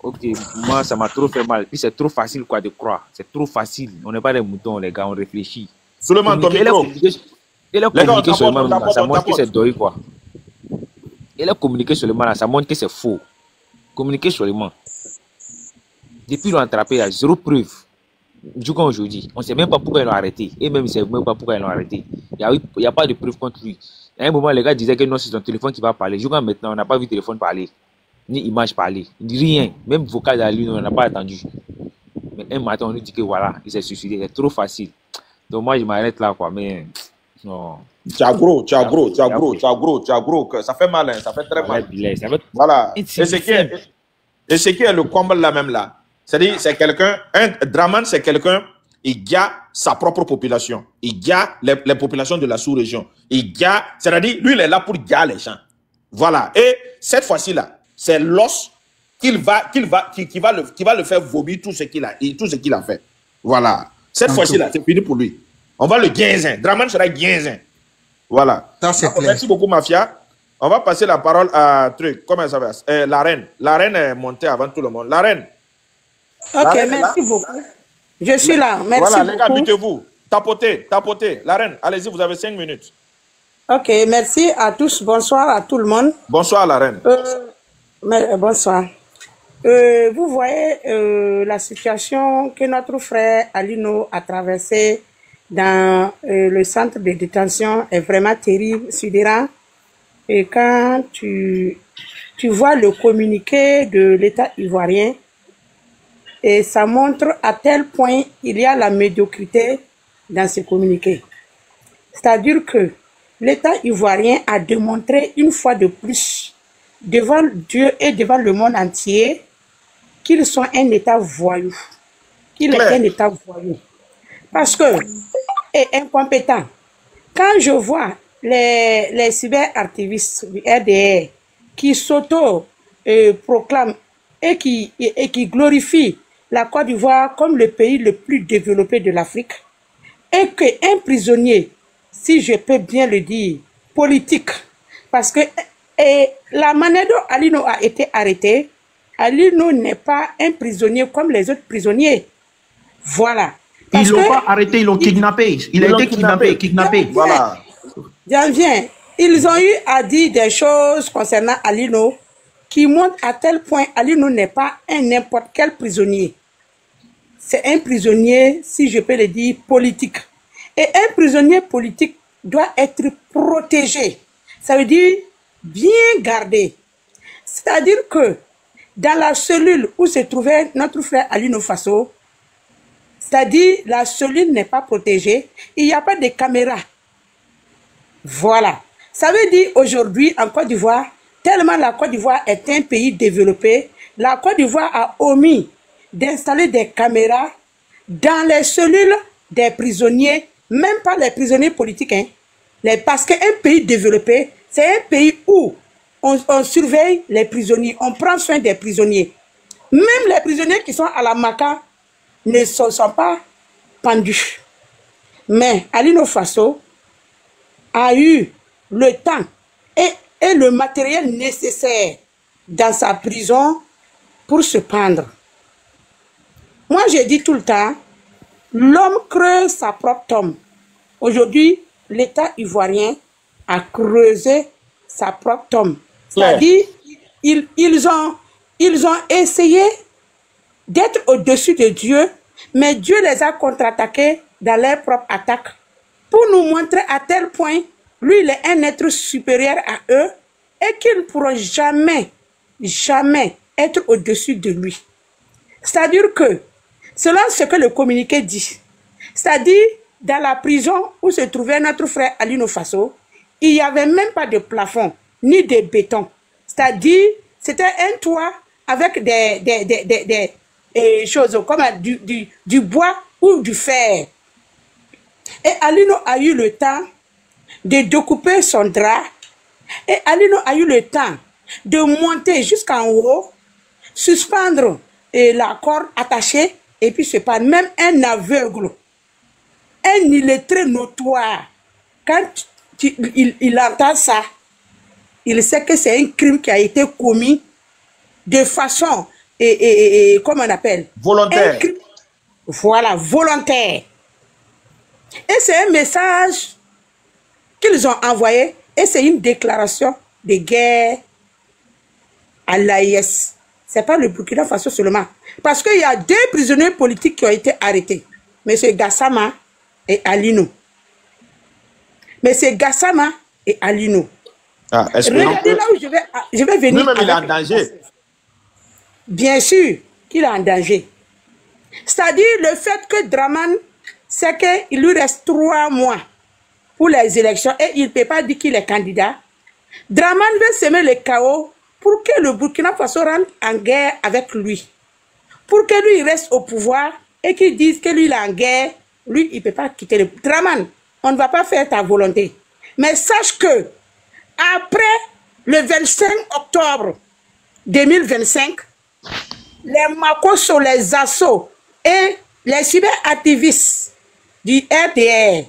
Ok, moi, ça m'a trop fait mal. Puis c'est trop facile, quoi, de croire. C'est trop facile. On n'est pas des moutons, les gars, on réfléchit. Seulement ton micro. Il a Les gars, communiqué on seulement, tapote, ça on montre que tapote. c'est deuil, quoi. Il a communiqué seulement, là, ça montre que c'est faux. Communiquer seulement. Depuis l'ont attrapé, il y a zéro preuve. Du coup, aujourd'hui, on ne sait même pas pourquoi ils l'ont arrêté. Et même, ils ne savent même pas pourquoi ils l'ont arrêté. Il n'y a pas de preuve contre lui. À un moment, les gars disaient que non, c'est son téléphone qui va parler. Jusqu'à maintenant, on n'a pas vu téléphone parler, ni image parler, ni rien. Même vocal à lui, on n'a pas attendu. Mais un matin, on nous dit que voilà, il s'est suicidé. C'est trop facile. Donc, moi, je m'arrête là, quoi. Mais non. Tu as gros. Ça fait mal, hein. Ça fait très mal. Voilà. Et ce qui est le combat là même là. C'est-à-dire, c'est quelqu'un, Draman, c'est quelqu'un, il garde sa propre population. Il garde les populations de la sous-région. Il garde, c'est-à-dire, lui, il est là pour garder les gens. Voilà. Et cette fois-ci là, c'est l'os qui va le faire vomir tout ce qu'il a fait. Voilà. Cette fois-ci là, c'est fini pour lui. On va le guinzin. Draman sera guinzin. Voilà. Merci beaucoup, Mafia. On va passer la parole à truc. Comment ça va? La reine. La reine est montée avant tout le monde. La reine. Ok, merci beaucoup. Je suis là. Merci voilà, beaucoup. les gars, butez-vous. Tapotez. La reine, allez-y, vous avez 5 minutes. Ok, merci à tous. Bonsoir à tout le monde. Bonsoir, la reine. Bonsoir. Vous voyez la situation que notre frère Alino a traversée dans le centre de détention est vraiment terrible, sidérant. Et quand tu vois le communiqué de l'État ivoirien, et ça montre à tel point il y a la médiocrité dans ce communiqué. C'est-à-dire que l'État ivoirien a démontré une fois de plus devant Dieu et devant le monde entier qu'ils sont un État voyou. Qu'il est un État voyou. Parce que, et incompétent, quand je vois les cyberactivistes du RDR qui s'auto-proclament et qui glorifient la Côte d'Ivoire comme le pays le plus développé de l'Afrique, et qu'un prisonnier, si je peux bien le dire, politique, parce que la manière dont Alino a été arrêté, Alino n'est pas un prisonnier comme les autres prisonniers. Voilà. Ils l'ont pas arrêté, ils l'ont kidnappé. Il a été kidnappé. Voilà. J'en viens. Ils ont eu à dire des choses concernant Alino qui montrent à tel point Alino n'est pas un n'importe quel prisonnier. C'est un prisonnier, si je peux le dire, politique. Et un prisonnier politique doit être protégé. Ça veut dire bien gardé. C'est-à-dire que dans la cellule où se trouvait notre frère Alino Faso, c'est-à-dire la cellule n'est pas protégée, il n'y a pas de caméra. Voilà. Ça veut dire aujourd'hui en Côte d'Ivoire, tellement la Côte d'Ivoire est un pays développé, la Côte d'Ivoire a omis d'installer des caméras dans les cellules des prisonniers, même pas les prisonniers politiques. Hein. Parce qu'un pays développé, c'est un pays où on surveille les prisonniers, on prend soin des prisonniers. Même les prisonniers qui sont à la Maca ne sont pas pendus. Mais Alino Faso a eu le temps et le matériel nécessaire dans sa prison pour se pendre. Moi, je dis tout le temps, l'homme creuse sa propre tombe. Aujourd'hui, l'État ivoirien a creusé sa propre tombe. C'est-à-dire, ils ont essayé d'être au-dessus de Dieu, mais Dieu les a contre-attaqués dans leur propre attaque pour nous montrer à tel point, lui, il est un être supérieur à eux et qu'ils ne pourront jamais être au-dessus de lui. C'est-à-dire que, selon ce que le communiqué dit, c'est-à-dire dans la prison où se trouvait notre frère Alino Faso, il n'y avait même pas de plafond, ni de béton. C'est-à-dire, c'était un toit avec choses comme du bois ou du fer. Et Alino a eu le temps de découper son drap. Et Alino a eu le temps de monter jusqu'en haut, suspendre la corde attachée et puis se prendre. Même un aveugle, un illettré notoire, quand il entend ça, il sait que c'est un crime qui a été commis de façon, comment on appelle? Volontaire. Voilà, volontaire. Et c'est un message qu'ils ont envoyé et c'est une déclaration de guerre à l'AIS. Ce n'est pas le Burkina Faso seulement. Parce qu'il y a 2 prisonniers politiques qui ont été arrêtés. M. Gassama et Alino. M. Gassama et Alino. Ah, regardez là où je vais venir. Lui-même, il est en danger. Bien sûr qu'il est en danger. C'est-à-dire le fait que Draman, c'est qu'il lui reste 3 mois pour les élections et il ne peut pas dire qu'il est candidat. Draman veut semer le chaos pour que le Burkina Faso rentre en guerre avec lui. Pour que lui il reste au pouvoir et qu'il dise que lui il est en guerre, lui il ne peut pas quitter le... Draman, on ne va pas faire ta volonté. Mais sache que après le 25 octobre 2025, les Makosso, les assauts et les cyberactivistes du RDR